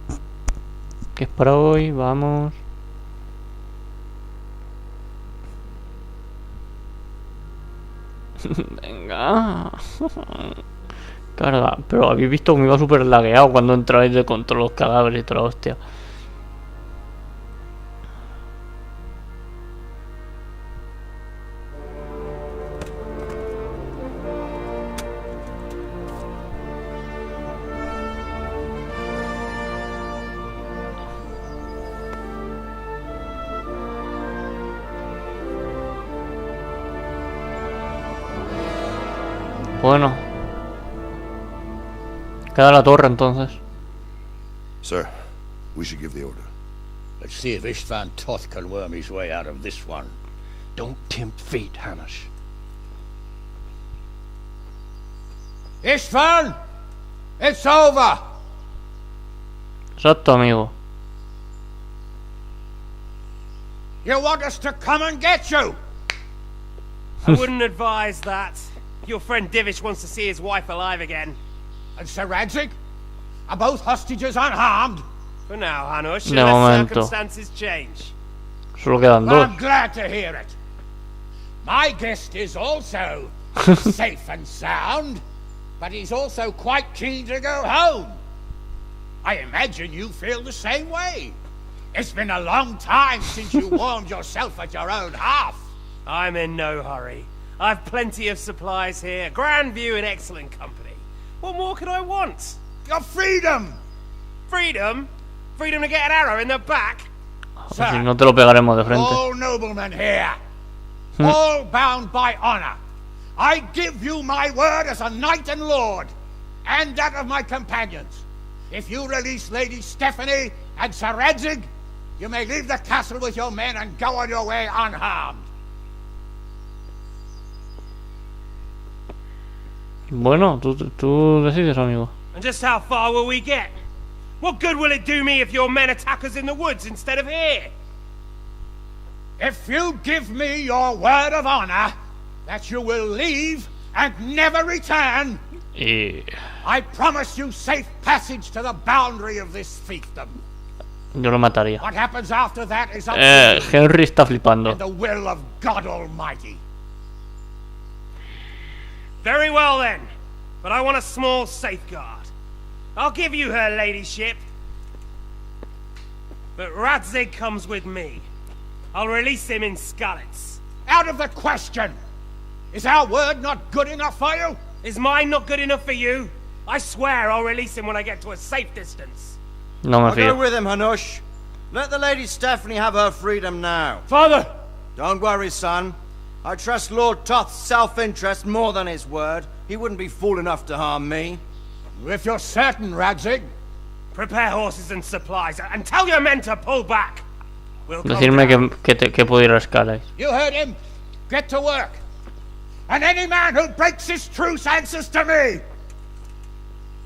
Que es para hoy, vamos. Venga. Carga, pero habéis visto que me iba súper lagueado cuando entrabais de control los cadáveres y toda la hostia. Bueno. Queda la torre entonces. Sir, we should give the order. Let's see if Istvan Toth can worm his way out of this one. Don't tempt fate, Hanash. Istvan! It's over! Exacto, amigo. You want us to come and get you? I wouldn't advise that. Your friend Divish wants to see his wife alive again. And Sir Radzik? Are both hostages unharmed? For now, Hanush, De unless momento. circumstances change. Solo quedan dos. I'm glad to hear it. My guest is also safe and sound, but he's also quite keen to go home. I imagine you feel the same way. It's been a long time since you warmed yourself at your own hearth. I'm in no hurry. I've plenty of supplies here, grand view and excellent company. What more could I want? Your freedom! Freedom? Freedom to get an arrow in the back? Si no te lo pegaremos de frente. All noblemen here, all bound by honor, I give you my word as a knight and lord, and that of my companions. If you release Lady Stephanie and Sir Radzig, you may leave the castle with your men and go on your way unharmed. Bueno, tú decides, amigo. And just how far will we get? What good will it do me if your men attack us in the woods instead of here? If you give me your word of honor that you will leave and never return, I promise you safe passage to the boundary of this fiefdom. Yo lo mataría. What happens after that is up to you Henry está flipando. and the will of God Almighty. Very well then, but I want a small safeguard. I'll give you her ladyship, but Radzig comes with me. I'll release him in Skalitz. Out of the question! Is our word not good enough for you? Is mine not good enough for you? I swear I'll release him when I get to a safe distance. No me I'll fío. go with him, Hanush. Let the Lady Stephanie have her freedom now. Father! Don't worry, son. I trust Lord Toth's self-interest more than his word. He wouldn't be fool enough to harm me. If you're certain, Radzig. Prepare horses and supplies, and tell your men to pull back. We'll come Decirme down. que puedo ir a Skalitz. You heard him. Get to work. And any man who breaks this truce answers to me.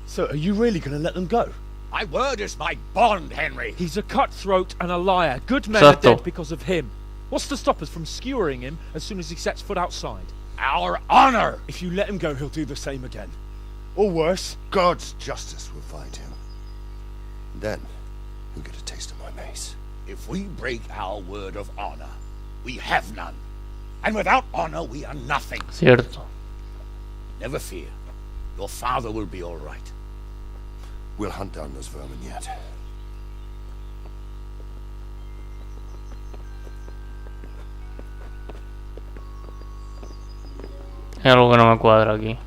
So, are you really going to let them go? My word is my bond, Henry. He's a cutthroat and a liar. Good men are Exacto. dead because of him. What's to stop us from skewering him as soon as he sets foot outside? Our honor. If you let him go, he'll do the same again. Or worse. God's justice will find him. Then, he'll get a taste of my mace. If we break our word of honor, we have none. And without honor, we are nothing. Cierto. Never fear. Your father will be all right. We'll hunt down those vermin yet. Hay algo que no me cuadra aquí.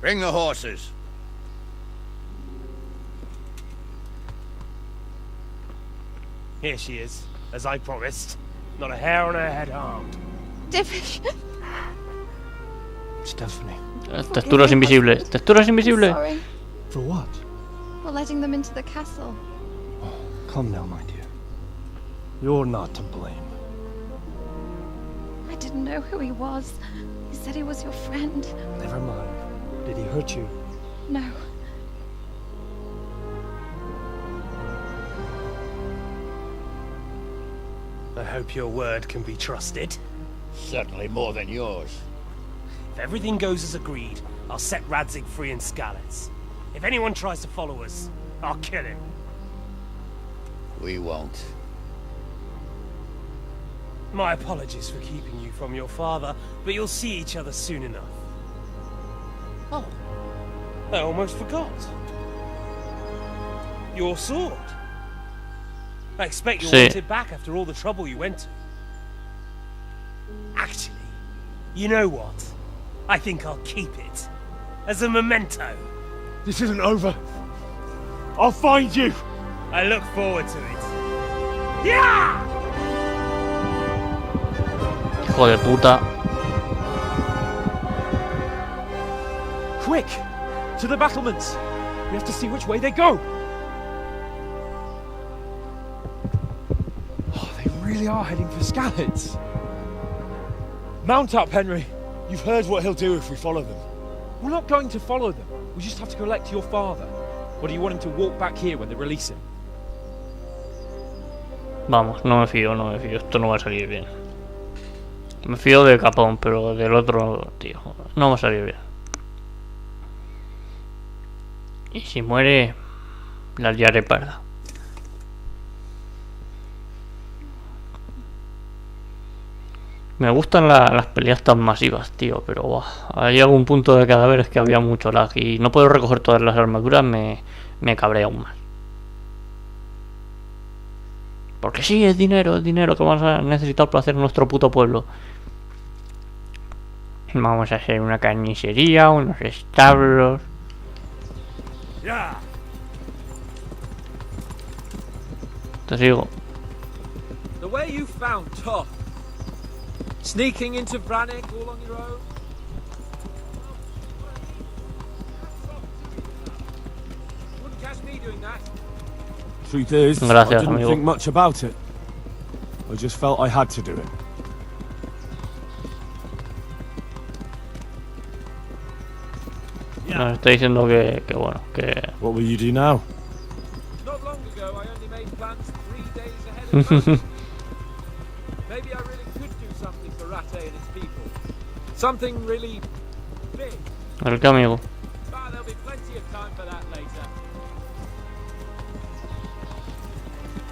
Bring the horses. Here she is, as I promised. Not a hair on her head harmed. Stephanie. Texturas invisibles. Texturas invisibles. Sorry For what? for letting them into the castle. Come now, my dear. You're not to blame. I didn't know who he was. He said he was your friend. Never mind. Did he hurt you? No. I hope your word can be trusted. Certainly more than yours. If everything goes as agreed, I'll set Radzig free in Skalitz. If anyone tries to follow us, I'll kill him. We won't. My apologies for keeping you from your father, but you'll see each other soon enough. Oh, I almost forgot. Your sword. I expect you'll want it back after all the trouble you went to. Actually, you know what? I think I'll keep it. As a memento. This isn't over. I'll find you. I look forward to it. Yeah! Hijo de puta. Quick! To the battlements! We have to see which way they go! Oh, they really are heading for Skalitz. Mount up, Henry. You've heard what he'll do if we follow them. We're not going to follow them. We just have to collect your father. Or do you want him to walk back here when they release him? Vamos, no me fío, no me fío. Esto no va a salir bien. Me fío de Capón, pero del otro, tío, no va a salir bien. Y si muere, la liaré parda. Me gustan las peleas tan masivas, tío, pero buah, hay algún punto de cadáveres que había mucho lag y no puedo recoger todas las armaduras, me cabrea aún más. Porque sí, es dinero que vamos a necesitar para hacer nuestro puto pueblo. Vamos a hacer una carnicería, unos establos. Te sigo. The way you found Toth, sneaking into Brannick all on your own. Wouldn't catch me doing that. Truth is, Gracias, I didn't amigo. think much about it. I just felt I had to do it. Nos está diciendo que bueno, que... What will you do now? Not long ago, I only made plans 3 days ahead of time. Maybe I really could do something for Rattay and its people. Something really big. El que amigo. But there'll be plenty of time for that later.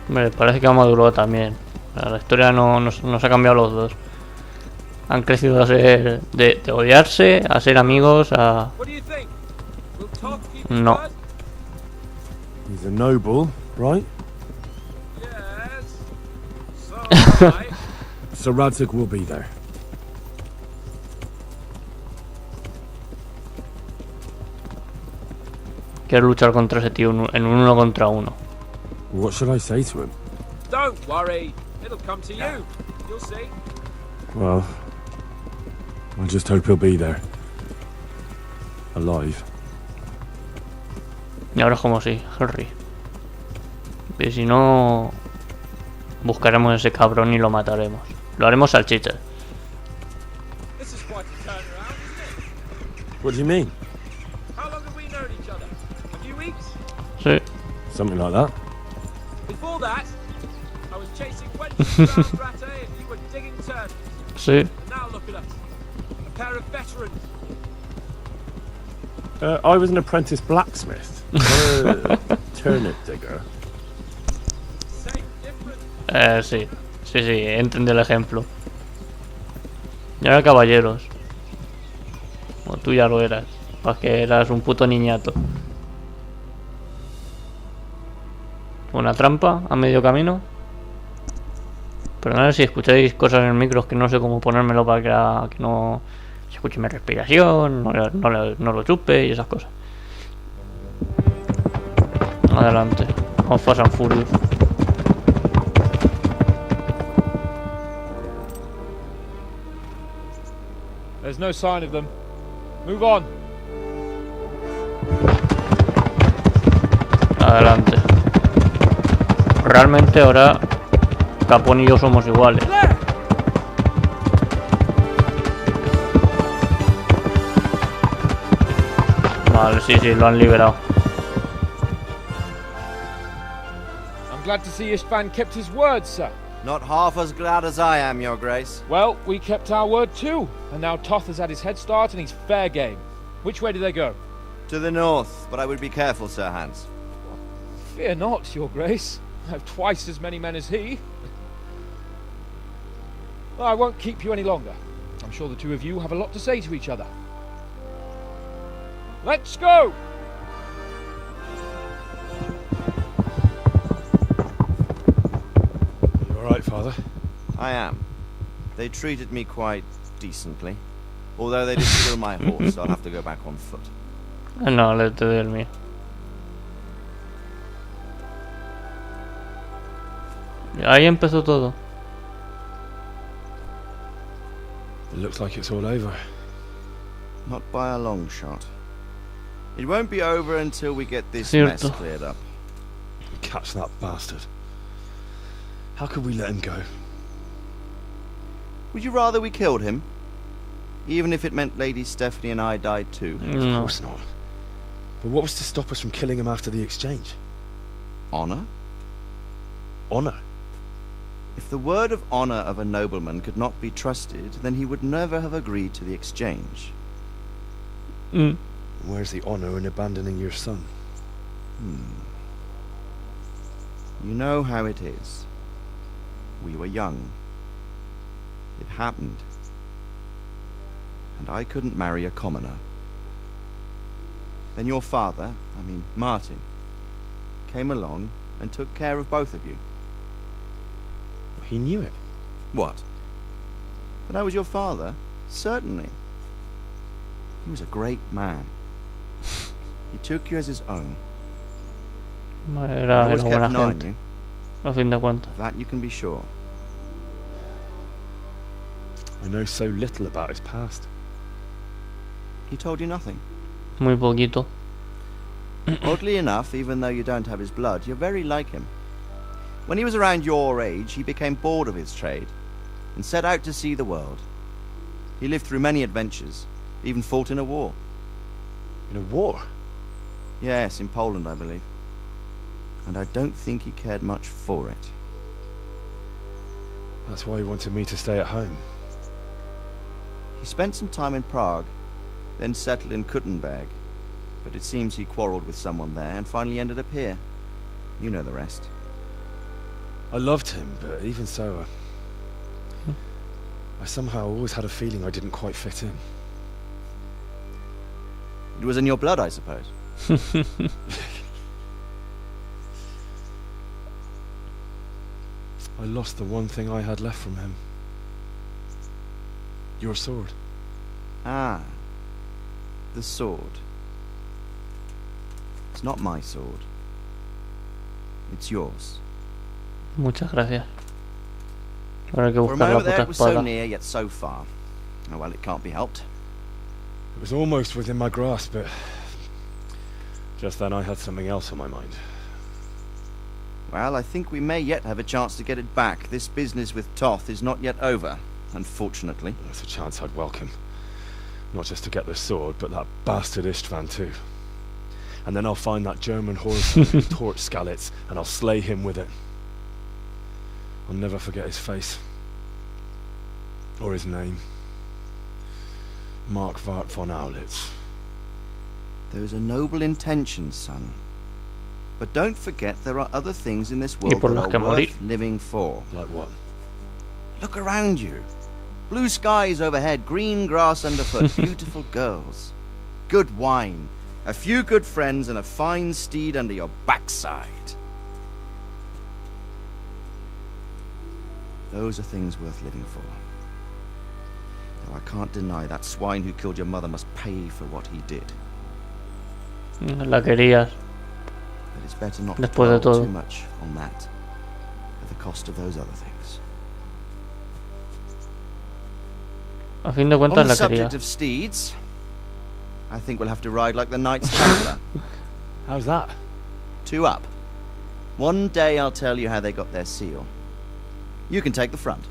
Hombre, parece que ha madurado también. La historia no se ha cambiado los dos. Han crecido a ser de odiarse, a ser amigos, a... What do you think? Will Toth keep his No. word? He's a noble, right? Yes. So am I. So Radzig will be there. Quiero luchar contra ese tío en un 1 contra 1. What should I say to him? Don't worry. It'll come to you. You'll see. Well, I just hope he'll be there. Alive. Y ahora como sí, Harry. Y si no... Buscaremos a ese cabrón y lo mataremos. Lo haremos salchicha. This is quite a turnaround, isn't it? What do you mean? How long have we known each other? A few weeks? Sí. Something like that. Before that, I was chasing wenches around Rattay and you were digging turnips. Sí. And now look at us. A pair of veterans. I was an apprentice blacksmith. Not a turnip digger. Same difference. Sí. Sí, entendí el ejemplo. Y ahora caballeros. Como tú ya lo eras. Pues que eras un puto niñato. Una trampa a medio camino. Perdonad si escucháis cosas en el micro, que no sé cómo ponérmelo para que no se escuche mi respiración, no lo chupe y esas cosas. Adelante. Vamos Fast and Furious. There's no sign of them. Move on. Adelante. Realmente ahora Capón y yo somos iguales. Vale, sí, lo han liberado. I'm glad to see Istvan kept his word, sir. Not half as glad as I am, Your Grace. Well, we kept our word too, and now Toth has had his head start and he's fair game. Which way do they go? To the north, but I would be careful, Sir Hans. Fear not, Your Grace. I have twice as many men as he. Well, I won't keep you any longer. I'm sure the two of you have a lot to say to each other. Let's go! You alright, Father? I am. They treated me quite decently. Although they did steal my horse, so I'll have to go back on foot. No, le te doy el mío. Ahí empezó todo. It looks like it's all over. Not by a long shot. It won't be over until we get this Cierto. mess cleared up. Catch that bastard. How could we let him go? Would you rather we killed him? Even if it meant Lady Stephanie and I died too? Of course not. But what was to stop us from killing him after the exchange? Honor? Honor? If the word of honor of a nobleman could not be trusted, then he would never have agreed to the exchange. Where's the honor in abandoning your son? You know how it is. We were young. It happened. And I couldn't marry a commoner. Then your father, Martin, came along and took care of both of you. He knew it. What? That I was your father? Certainly. He was a great man. He took you as his own. Era Always una kept buena an eye on gente, you. a fin de cuentas. Of that you can be sure. I know so little about his past. He told you nothing. Muy poquito. Oddly enough, even though you don't have his blood, you're very like him. When he was around your age, he became bored of his trade and set out to see the world. He lived through many adventures, even fought in a war. In a war? Yes, in Poland, I believe. And I don't think he cared much for it. That's why he wanted me to stay at home. He spent some time in Prague, then settled in Kuttenberg. But it seems he quarreled with someone there and finally ended up here. You know the rest. I loved him, but even so, I somehow always had a feeling I didn't quite fit in. It was in your blood, I suppose. I lost the one thing I had left from him. Your sword. Ah. The sword. It's not my sword. It's yours. Muchas gracias. Ahora hay que For a buscar la moment there, puta it was so espada. near, yet so far. Oh well, it can't be helped. It was almost within my grasp, but just then I had something else on my mind. Well, I think we may yet have a chance to get it back. This business with Toth is not yet over, unfortunately. That's a chance I'd welcome. Not just to get the sword, but that bastard Istvan too. And then I'll find that German horse who torched Skalitz, and I'll slay him with it. I'll never forget his face. Or his name. Mark Vart von Aulitz. Those are noble intentions, son. But don't forget there are other things in this world por that las que are morir. worth living for. Like what? Look around you. Blue skies overhead, green grass underfoot, beautiful girls. Good wine, a few good friends, and a fine steed under your backside. Those are things worth living for. Though I can't deny that swine who killed your mother must pay for what he did. La querías. But it's better not Después de to dwell todo. too much on that, at the cost of those other things. A fin de On cuentas the la subject quería. of steeds, I think we'll have to ride like the Knights Templar. How's that? 2 up. One day I'll tell you how they got their seal. You can take the front.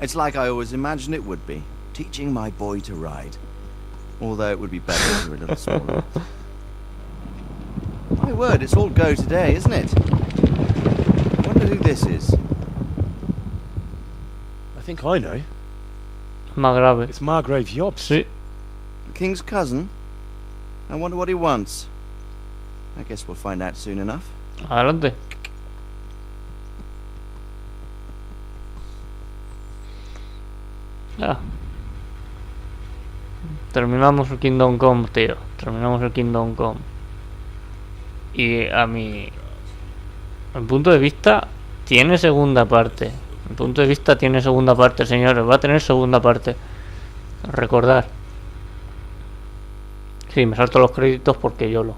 It's like I always imagined it would be, teaching my boy to ride. Although it would be better if you were a little smaller. My word, it's all go today, isn't it? I wonder who this is. I think I know. Más grave. It's Margrave Jobs. Sí. The king's cousin? I wonder what he wants. I guess we'll find out soon enough. Adelante. Ya. Terminamos el Kingdom Come, tío. Terminamos el Kingdom Come. Y a mi punto de vista tiene segunda parte. Mi punto de vista tiene segunda parte, señores. Va a tener segunda parte. Recordar. Sí, me salto los créditos porque yo lo.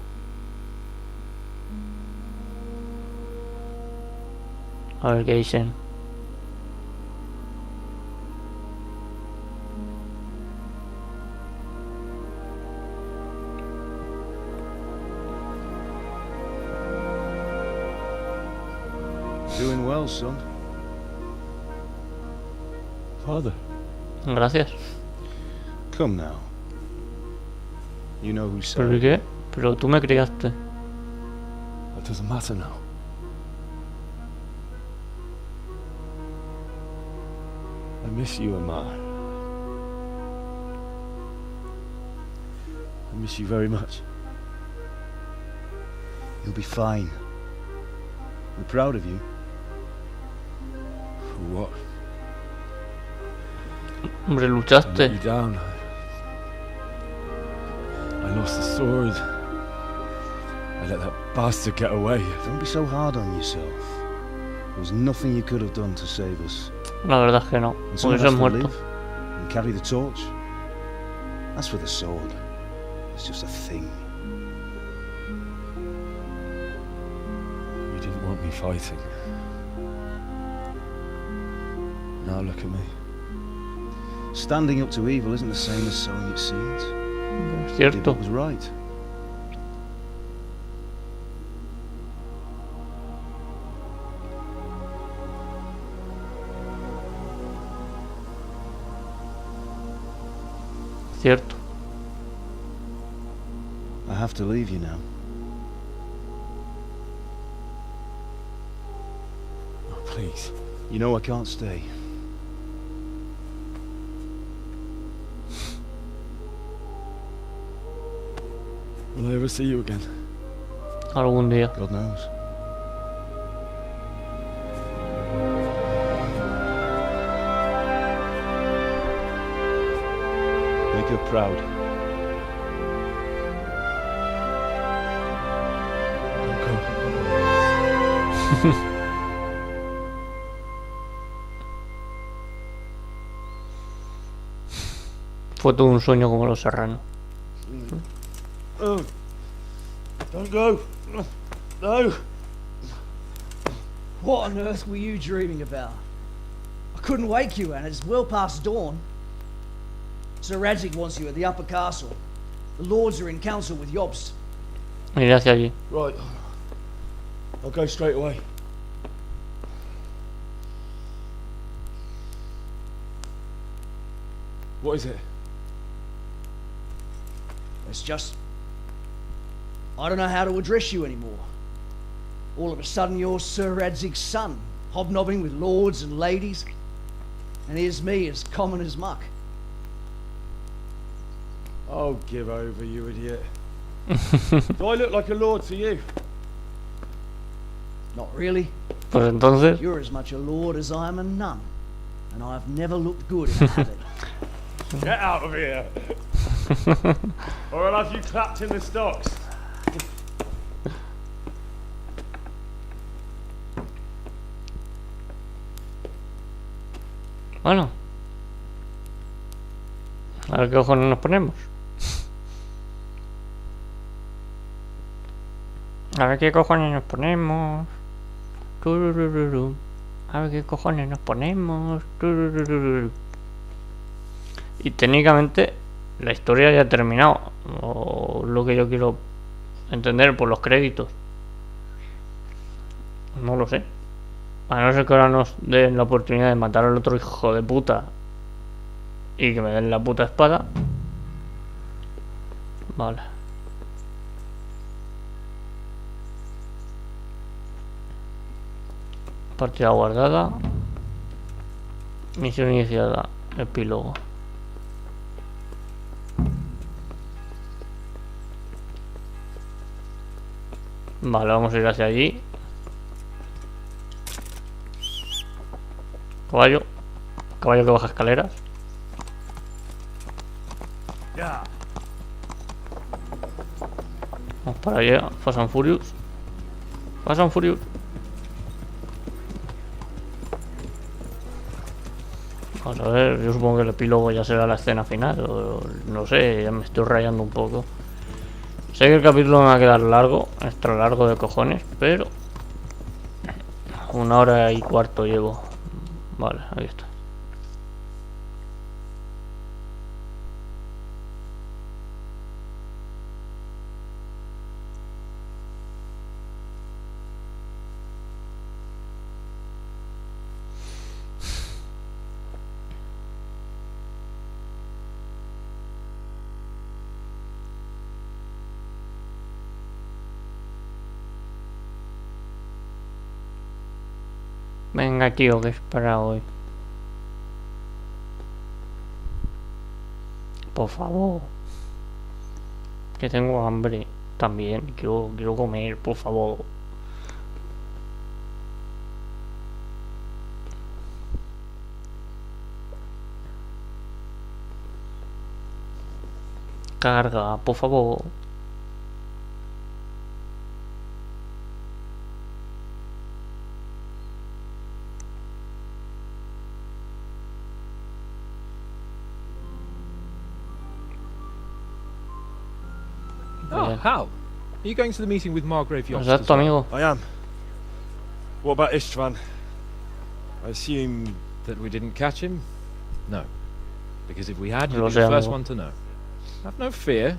A ver qué dicen. Doing well, son. Father. Gracias. Come now. You know who ¿Pero said qué? Pero tú me criaste. That doesn't matter now. I miss you, Amar. I miss you very much. You'll be fine. We're proud of you. For what? Hombre, I let luchaste. you down. I lost the sword. I let that bastard get away. Don't be so hard on yourself. There was nothing you could have done to save us. La verdad es que no. And someone Hubiese has to muerto. live and carry the torch. As for the sword, it's just a thing. You didn't want me fighting. Now look at me. Standing up to evil isn't the same as sowing its seeds. Es You did cierto. what was right. Cierto. I have to leave you now. Oh, please. You know I can't stay. Will I ever see you again? Algún día. God knows. Make her proud. Fue todo un sueño como los serranos. Oh, don't go. No. What on earth were you dreaming about? I couldn't wake you, and it's well past dawn. Sir Radzig wants you at the upper castle. The lords are in council with Jobst. Iré hacia allí. Right. I'll go straight away. What is it? It's just... I don't know how to address you anymore. All of a sudden you're Sir Radzig's son, hobnobbing with lords and ladies. And here's me, as common as muck. Oh, give over, you idiot. Do I look like a lord to you? Not really. Pues entonces... You're as much a lord as I am a nun. And I've never looked good in a habit. Get out of here! Or I'll have you clapped in the stocks. Bueno. A ver qué cojones nos ponemos. A ver qué cojones nos ponemos. Tururururu. A ver qué cojones nos ponemos. Tururururu. Y técnicamente la historia ya ha terminado. O lo que yo quiero entender por los créditos. No lo sé. A no ser que ahora nos den la oportunidad de matar al otro hijo de puta y que me den la puta espada. Vale. Partida guardada. Misión iniciada. Epílogo. Vale, vamos a ir hacia allí. Caballo. Caballo que baja escaleras. Vamos para allá. Fast and Furious. Fast and Furious. Vamos a ver. Yo supongo que el epílogo ya será la escena final. O, no sé, ya me estoy rayando un poco. Sé que el capítulo me va a quedar largo. Extra largo de cojones. Pero 1 hora y cuarto llevo. Vale, ahí está. Venga, tío, que es para hoy. Por favor. Que tengo hambre también. Quiero comer, por favor. Carga, por favor. Oh, how? Are you going to the meeting with Margrave Yost? Exacto, amigo. I am. What about Istvan? I assume that we didn't catch him? No. Because if we had, you'd Lo be the sé, first amigo. one to know. Have no fear.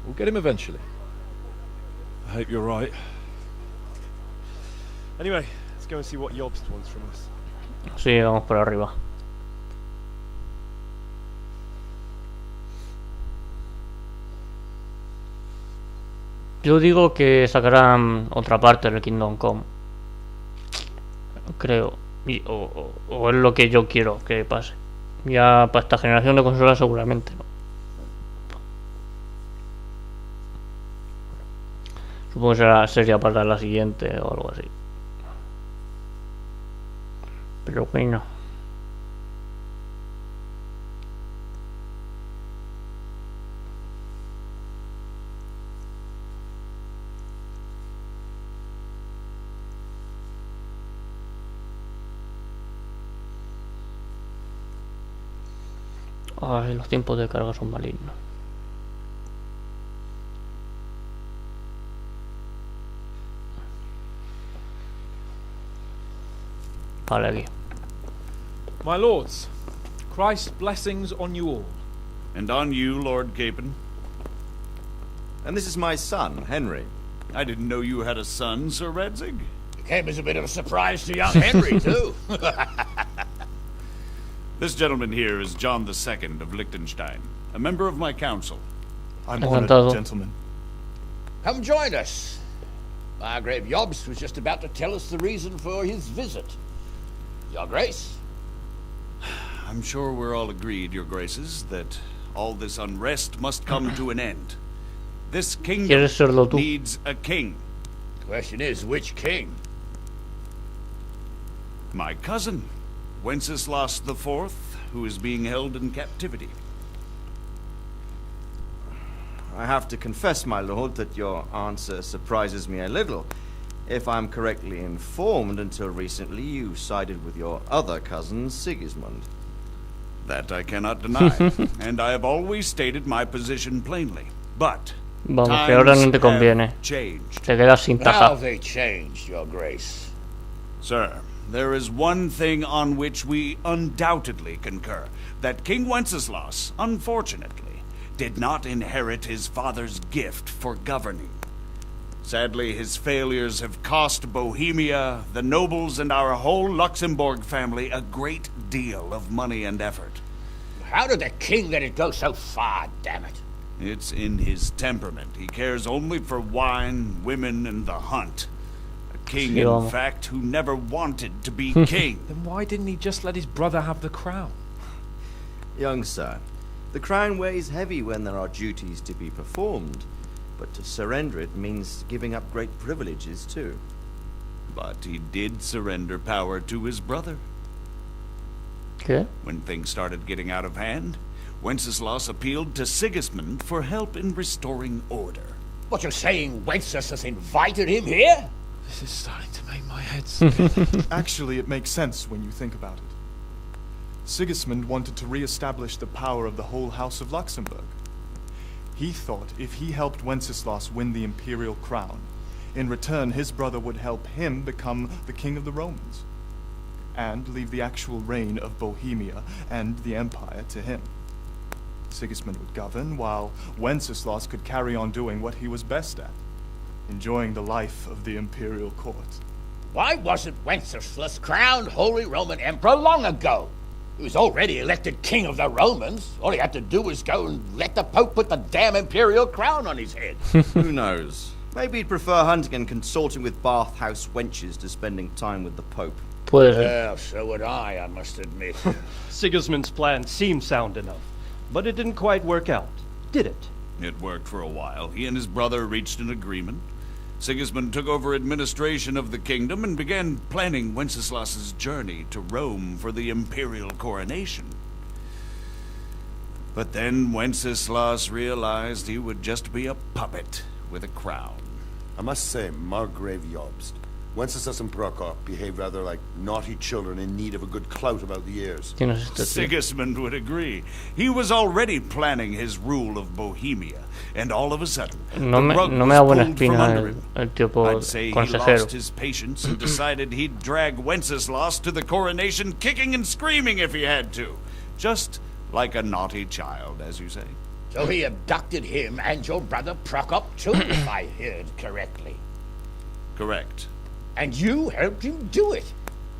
We'll get him eventually. I hope you're right. Anyway, let's go and see what Jobst wants from us. Sí, vamos por arriba. Yo digo que sacarán otra parte del Kingdom Come. Creo. O es lo que yo quiero que pase. Ya para esta generación de consolas seguramente no. Supongo que sería para la siguiente o algo así. Pero bueno. Ay, los tiempos de carga son malignos. Vale, aquí. My lords, Christ's blessings on you all. And on you, Lord Capon. And this is my son, Henry. I didn't know you had a son, Sir Redzig. It came as a bit of a surprise to young Henry, too. This gentleman here is John II of Liechtenstein, a member of my council. I'm honored, gentlemen. Come join us. Margrave Jobst was just about to tell us the reason for his visit. Your Grace? I'm sure we're all agreed, Your Graces, that all this unrest must come to an end. This kingdom needs a king. The question is, which king? My cousin, Wenceslas IV, who is being held in captivity. I have to confess, my lord, that your answer surprises me a little. If I'm correctly informed, until recently you sided with your other cousin, Sigismund. That I cannot deny, and I have always stated my position plainly. But Vamos, que ahora no te conviene. Te quedas sin How taja. have they changed, Your Grace? Sir, there is one thing on which we undoubtedly concur. That King Wenceslas, unfortunately, did not inherit his father's gift for governing. Sadly, his failures have cost Bohemia, the nobles, and our whole Luxembourg family a great deal of money and effort. How did the king let it go so far, damn it? It's in his temperament. He cares only for wine, women, and the hunt. A king, in fact, who never wanted to be king. Then why didn't he just let his brother have the crown? Young sir, the crown weighs heavy when there are duties to be performed, but to surrender it means giving up great privileges too. But he did surrender power to his brother. Okay. When things started getting out of hand, Wenceslas appealed to Sigismund for help in restoring order. What, you're saying Wenceslas invited him here? This is starting to make my head spin. Actually, it makes sense when you think about it. Sigismund wanted to re-establish the power of the whole House of Luxembourg. He thought if he helped Wenceslas win the imperial crown, in return his brother would help him become the king of the Romans, and leave the actual reign of Bohemia and the empire to him. Sigismund would govern, while Wenceslas could carry on doing what he was best at, enjoying the life of the imperial court. Why wasn't Wenceslas crowned Holy Roman Emperor long ago? He was already elected king of the Romans. All he had to do was go and let the Pope put the damn imperial crown on his head. Who knows? Maybe he'd prefer hunting and consorting with bathhouse wenches to spending time with the Pope. Well, so would I must admit. Sigismund's plan seemed sound enough, but it didn't quite work out, did it? It worked for a while. He and his brother reached an agreement. Sigismund took over administration of the kingdom and began planning Wenceslas's journey to Rome for the imperial coronation. But then Wenceslas realized he would just be a puppet with a crown. I must say, Margrave Jobst, Wenceslas and Prokop behave rather like naughty children in need of a good clout about the ears. Sigismund would agree. He was already planning his rule of Bohemia, and all of a sudden, No me da buena espina el tío por I'd say he consejero. lost his patience and decided he'd drag Wenceslas to the coronation kicking and screaming if he had to. Just like a naughty child, as you say. So he abducted him and your brother Prokop too, if I heard correctly. Correct. And you helped him do it,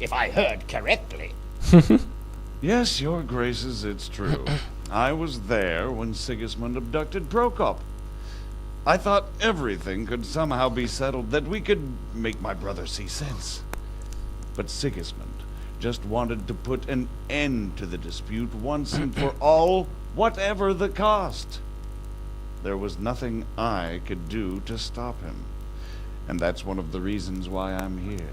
if I heard correctly. Yes, your graces, it's true. I was there when Sigismund abducted Prokop. I thought everything could somehow be settled, that we could make my brother see sense. But Sigismund just wanted to put an end to the dispute once and for all, whatever the cost. There was nothing I could do to stop him. And that's one of the reasons why I'm here.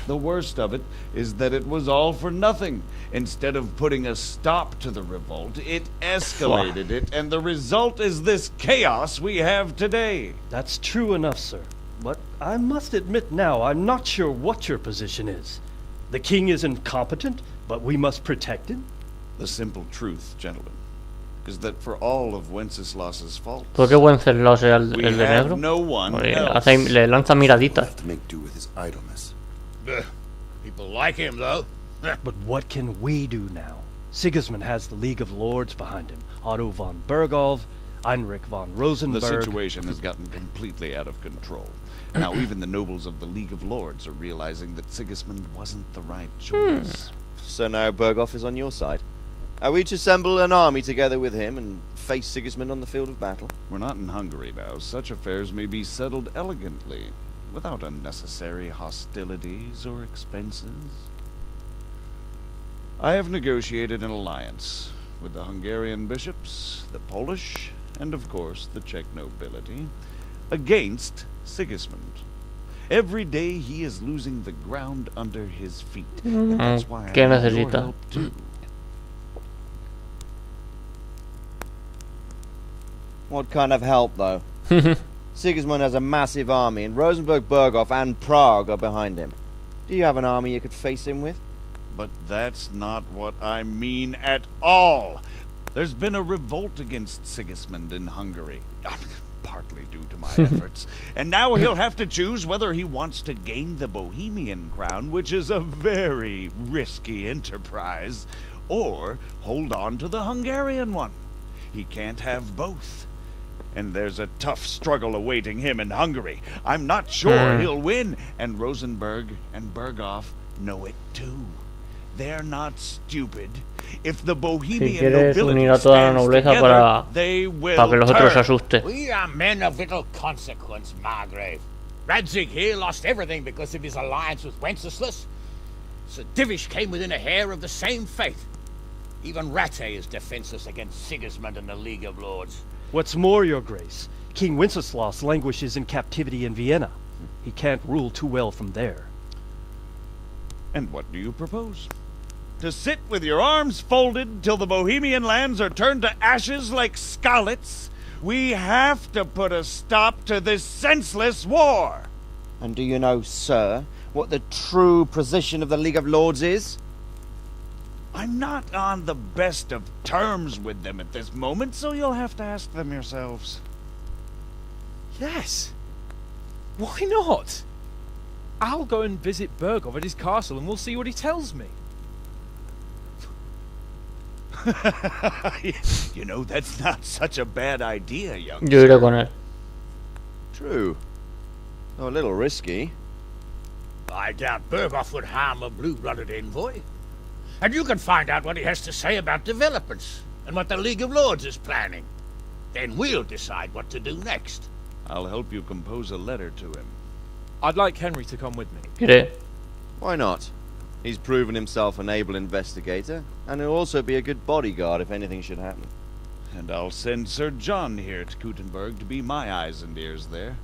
The worst of it is that it was all for nothing. Instead of putting a stop to the revolt, it escalated it, and the result is this chaos we have today. That's true enough, sir. But I must admit now, I'm not sure what your position is. The king is incompetent, but we must protect him? The simple truth, gentlemen, is that for all of Wenceslas's faults, ¿Por qué Wenceslas es el de we have negro? no one Porque else. le lanza miraditas. To make do with his idleness. People like him, though. But what can we do now? Sigismund has the League of Lords behind him. Otto von Berghof, Heinrich von Rosenberg. The situation has gotten completely out of control. Now even the nobles of the League of Lords are realizing that Sigismund wasn't the right choice. So now Berghof is on your side. Are we to assemble an army together with him and face Sigismund on the field of battle? We're not in Hungary now. Such affairs may be settled elegantly, without unnecessary hostilities or expenses. I have negotiated an alliance with the Hungarian bishops, the Polish, and of course the Czech nobility, against Sigismund. Every day he is losing the ground under his feet, and that's why I ¿Qué need your necesita? help too. What kind of help, though? Sigismund has a massive army, and Rosenberg, Berghof, and Prague are behind him. Do you have an army you could face him with? But that's not what I mean at all. There's been a revolt against Sigismund in Hungary, partly due to my efforts, and now he'll have to choose whether he wants to gain the Bohemian crown, which is a very risky enterprise, or hold on to the Hungarian one. He can't have both. And there's a tough struggle awaiting him in Hungary. I'm not sure he'll win, and Rosenberg and Berghof know it too. They're not stupid. If the Bohemian Si quieres nobility unir a toda la stands nobleza together, they will para que los otros se turn. asusten. We are men of little consequence, Margrave. Radzig here lost everything because of his alliance with Wenceslas. Sir Divish came within a hair of the same fate. Even Rattay is defenseless against Sigismund and the League of Lords. What's more, your grace, King Wenceslas languishes in captivity in Vienna. He can't rule too well from there. And what do you propose? To sit with your arms folded till the Bohemian lands are turned to ashes like Skalitz? We have to put a stop to this senseless war. And do you know, sir, what the true position of the League of Lords is? I'm not on the best of terms with them at this moment, so you'll have to ask them yourselves. Yes. Why not? I'll go and visit Berghof at his castle and we'll see what he tells me. You know, that's not such a bad idea, young Yo iré con él. True. Though a little risky. I doubt Berghof would harm a blue-blooded envoy. And you can find out what he has to say about developments and what the League of Lords is planning. Then we'll decide what to do next. I'll help you compose a letter to him. I'd like Henry to come with me. ¿Quiere? Why not? He's proven himself an able investigator, and he'll also be a good bodyguard if anything should happen. And I'll send Sir John here to Kuttenberg to be my eyes and ears there.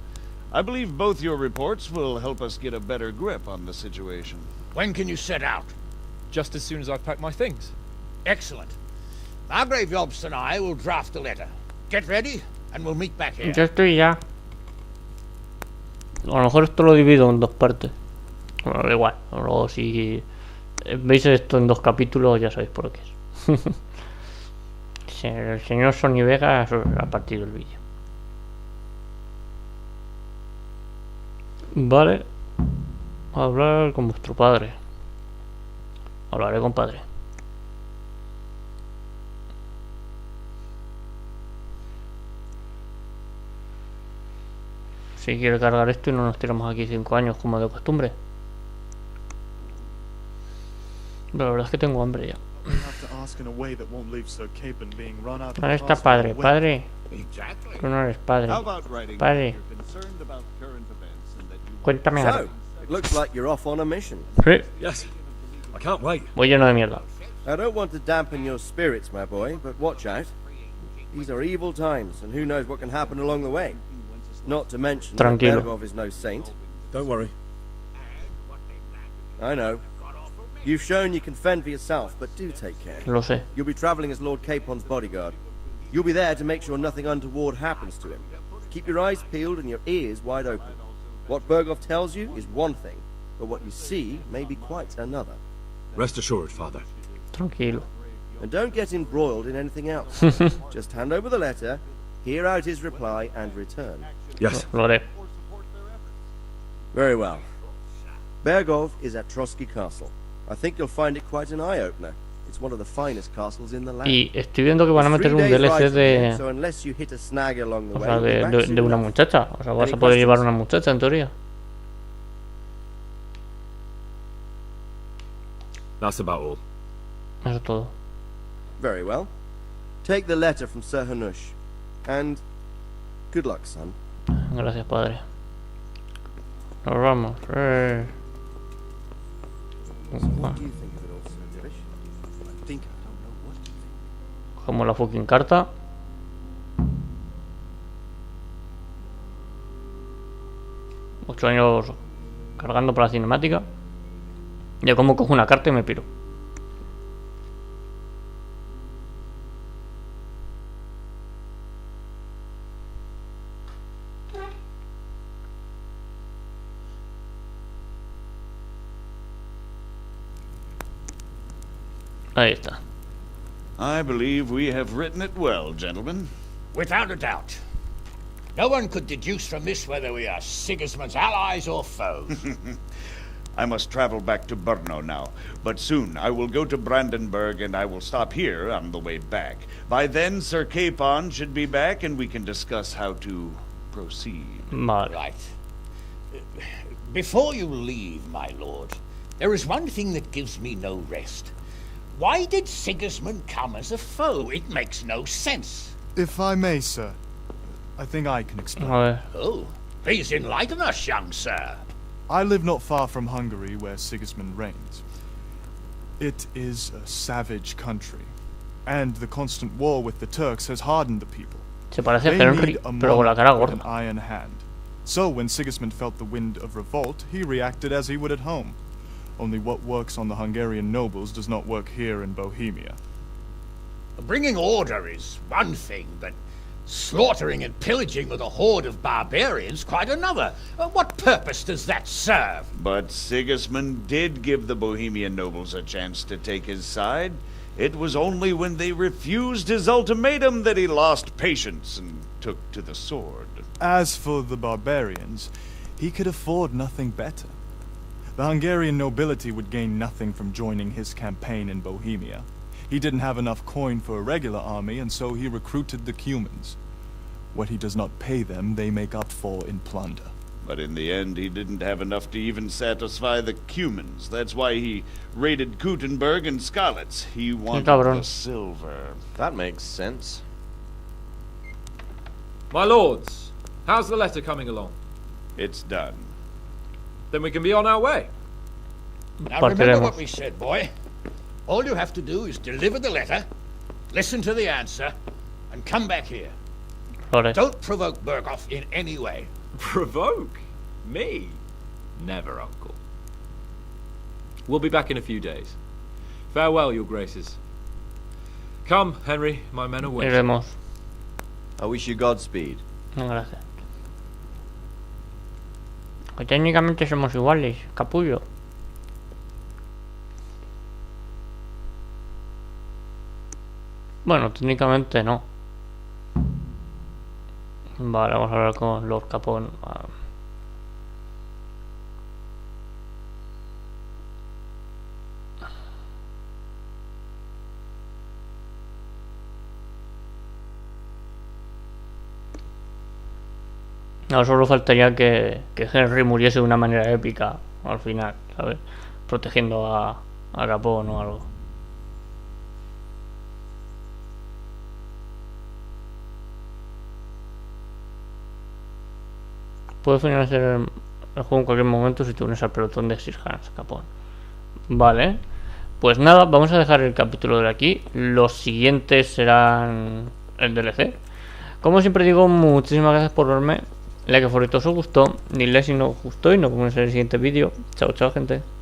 I believe both your reports will help us get a better grip on the situation. When can you set out? Just as soon as I've packed my things. Excellent. Margrave Jobst and I will draft a letter. Get ready, and we'll meet back here. Yo estoy ya. A lo mejor esto lo divido en dos partes. Bueno, da igual. Luego si veis esto en dos capítulos ya sabéis por qué es. El señor Sony Vega ha partido el vídeo. Vale. Hablar con vuestro padre. Hablaré con padre. Si quiere cargar esto y no nos tiramos aquí 5 años como de costumbre. Pero la verdad es que tengo hambre ya. ¿Dónde está padre? Padre. Tú no eres padre. Padre. Cuéntame algo. It looks like you're off on a mission. Sí. Yes. I can't wait. Voy lleno de mierda. I don't want to dampen your spirits, my boy, but watch out. These are evil times, and who knows what can happen along the way. Not to mention that Bergov is no saint. Don't worry. I know. You've shown you can fend for yourself, but do take care. Lo sé. You'll be traveling as Lord Capon's bodyguard. You'll be there to make sure nothing untoward happens to him. Keep your eyes peeled and your ears wide open. What Bergov tells you is one thing, but what you see may be quite another. Rest assured, Father. Tranquilo. And don't get embroiled in anything else. Just hand over the letter, hear out his reply, and return. Yes. Lo haré. Very well. Bergov is at Trotsky Castle. I think you'll find it quite an eye-opener. It's one of the finest castles in the land. Y estoy viendo que van a meter un DLC de... So unless you hit a snag along the O sea, way, de una muchacha. O sea, vas a poder llevar una muchacha en teoría. That's about all. Eso es todo. Very well. Take the letter from Sir Hanush. And good luck, son. Gracias, padre. Nos vamos. So what do you think of it all, Sir Divish? I think I don't know what to think. Cogemos la fucking carta. Ocho años cargando para la cinemática. Ya como cojo una carta y me piro. Ahí está. I believe we have written it well, gentlemen. Without a doubt. No one could deduce from this whether we are Sigismund's allies or foes. I must travel back to Brno now, but soon I will go to Brandenburg and I will stop here on the way back. By then, Sir Capon should be back and we can discuss how to proceed. Right. Before you leave, my lord, there is one thing that gives me no rest. Why did Sigismund come as a foe? It makes no sense. If I may, sir, I think I can explain. Oh, please enlighten us, young sir. I live not far from Hungary, where Sigismund reigns. It is a savage country, and the constant war with the Turks has hardened the people. Se parece a Henry, pero con la cara with an gorda. iron hand. So when Sigismund felt the wind of revolt, he reacted as he would at home. Only what works on the Hungarian nobles does not work here in Bohemia. Bringing order is one thing, but slaughtering and pillaging with a horde of barbarians quite another. What purpose does that serve? But Sigismund did give the Bohemian nobles a chance to take his side. It was only when they refused his ultimatum that he lost patience and took to the sword. As for the barbarians, he could afford nothing better. The Hungarian nobility would gain nothing from joining his campaign in Bohemia. He didn't have enough coin for a regular army, and so he recruited the Cumans. What he does not pay them, they make up for in plunder. But in the end, he didn't have enough to even satisfy the Cumans. That's why he raided Kuttenberg and Skalitz. He wanted the silver. That makes sense. My lords, how's the letter coming along? It's done. Then we can be on our way. Now remember what we said, boy. All you have to do is deliver the letter, listen to the answer, and come back here. Don't provoke Berghoff in any way. Provoke? Me? Never, Uncle. We'll be back in a few days. Farewell, your graces. Come, Henry, my men are waiting. Iremos. I wish you Godspeed. No, gracias. Que técnicamente somos iguales, capullo. Bueno, técnicamente no. Vale, vamos a hablar con Lord Capone. No, solo faltaría que Henry muriese de una manera épica al final, ¿sabes? Protegiendo a Capone o algo. Puedo finalizar el juego en cualquier momento si te unes al pelotón de Sir Hans Capone. Vale. Pues nada, vamos a dejar el capítulo de aquí. Los siguientes serán el DLC. Como siempre digo, muchísimas gracias por verme. Like favorito si os gustó, ni like si no os gustó y nos vemos en el siguiente vídeo. Chao, chao, gente.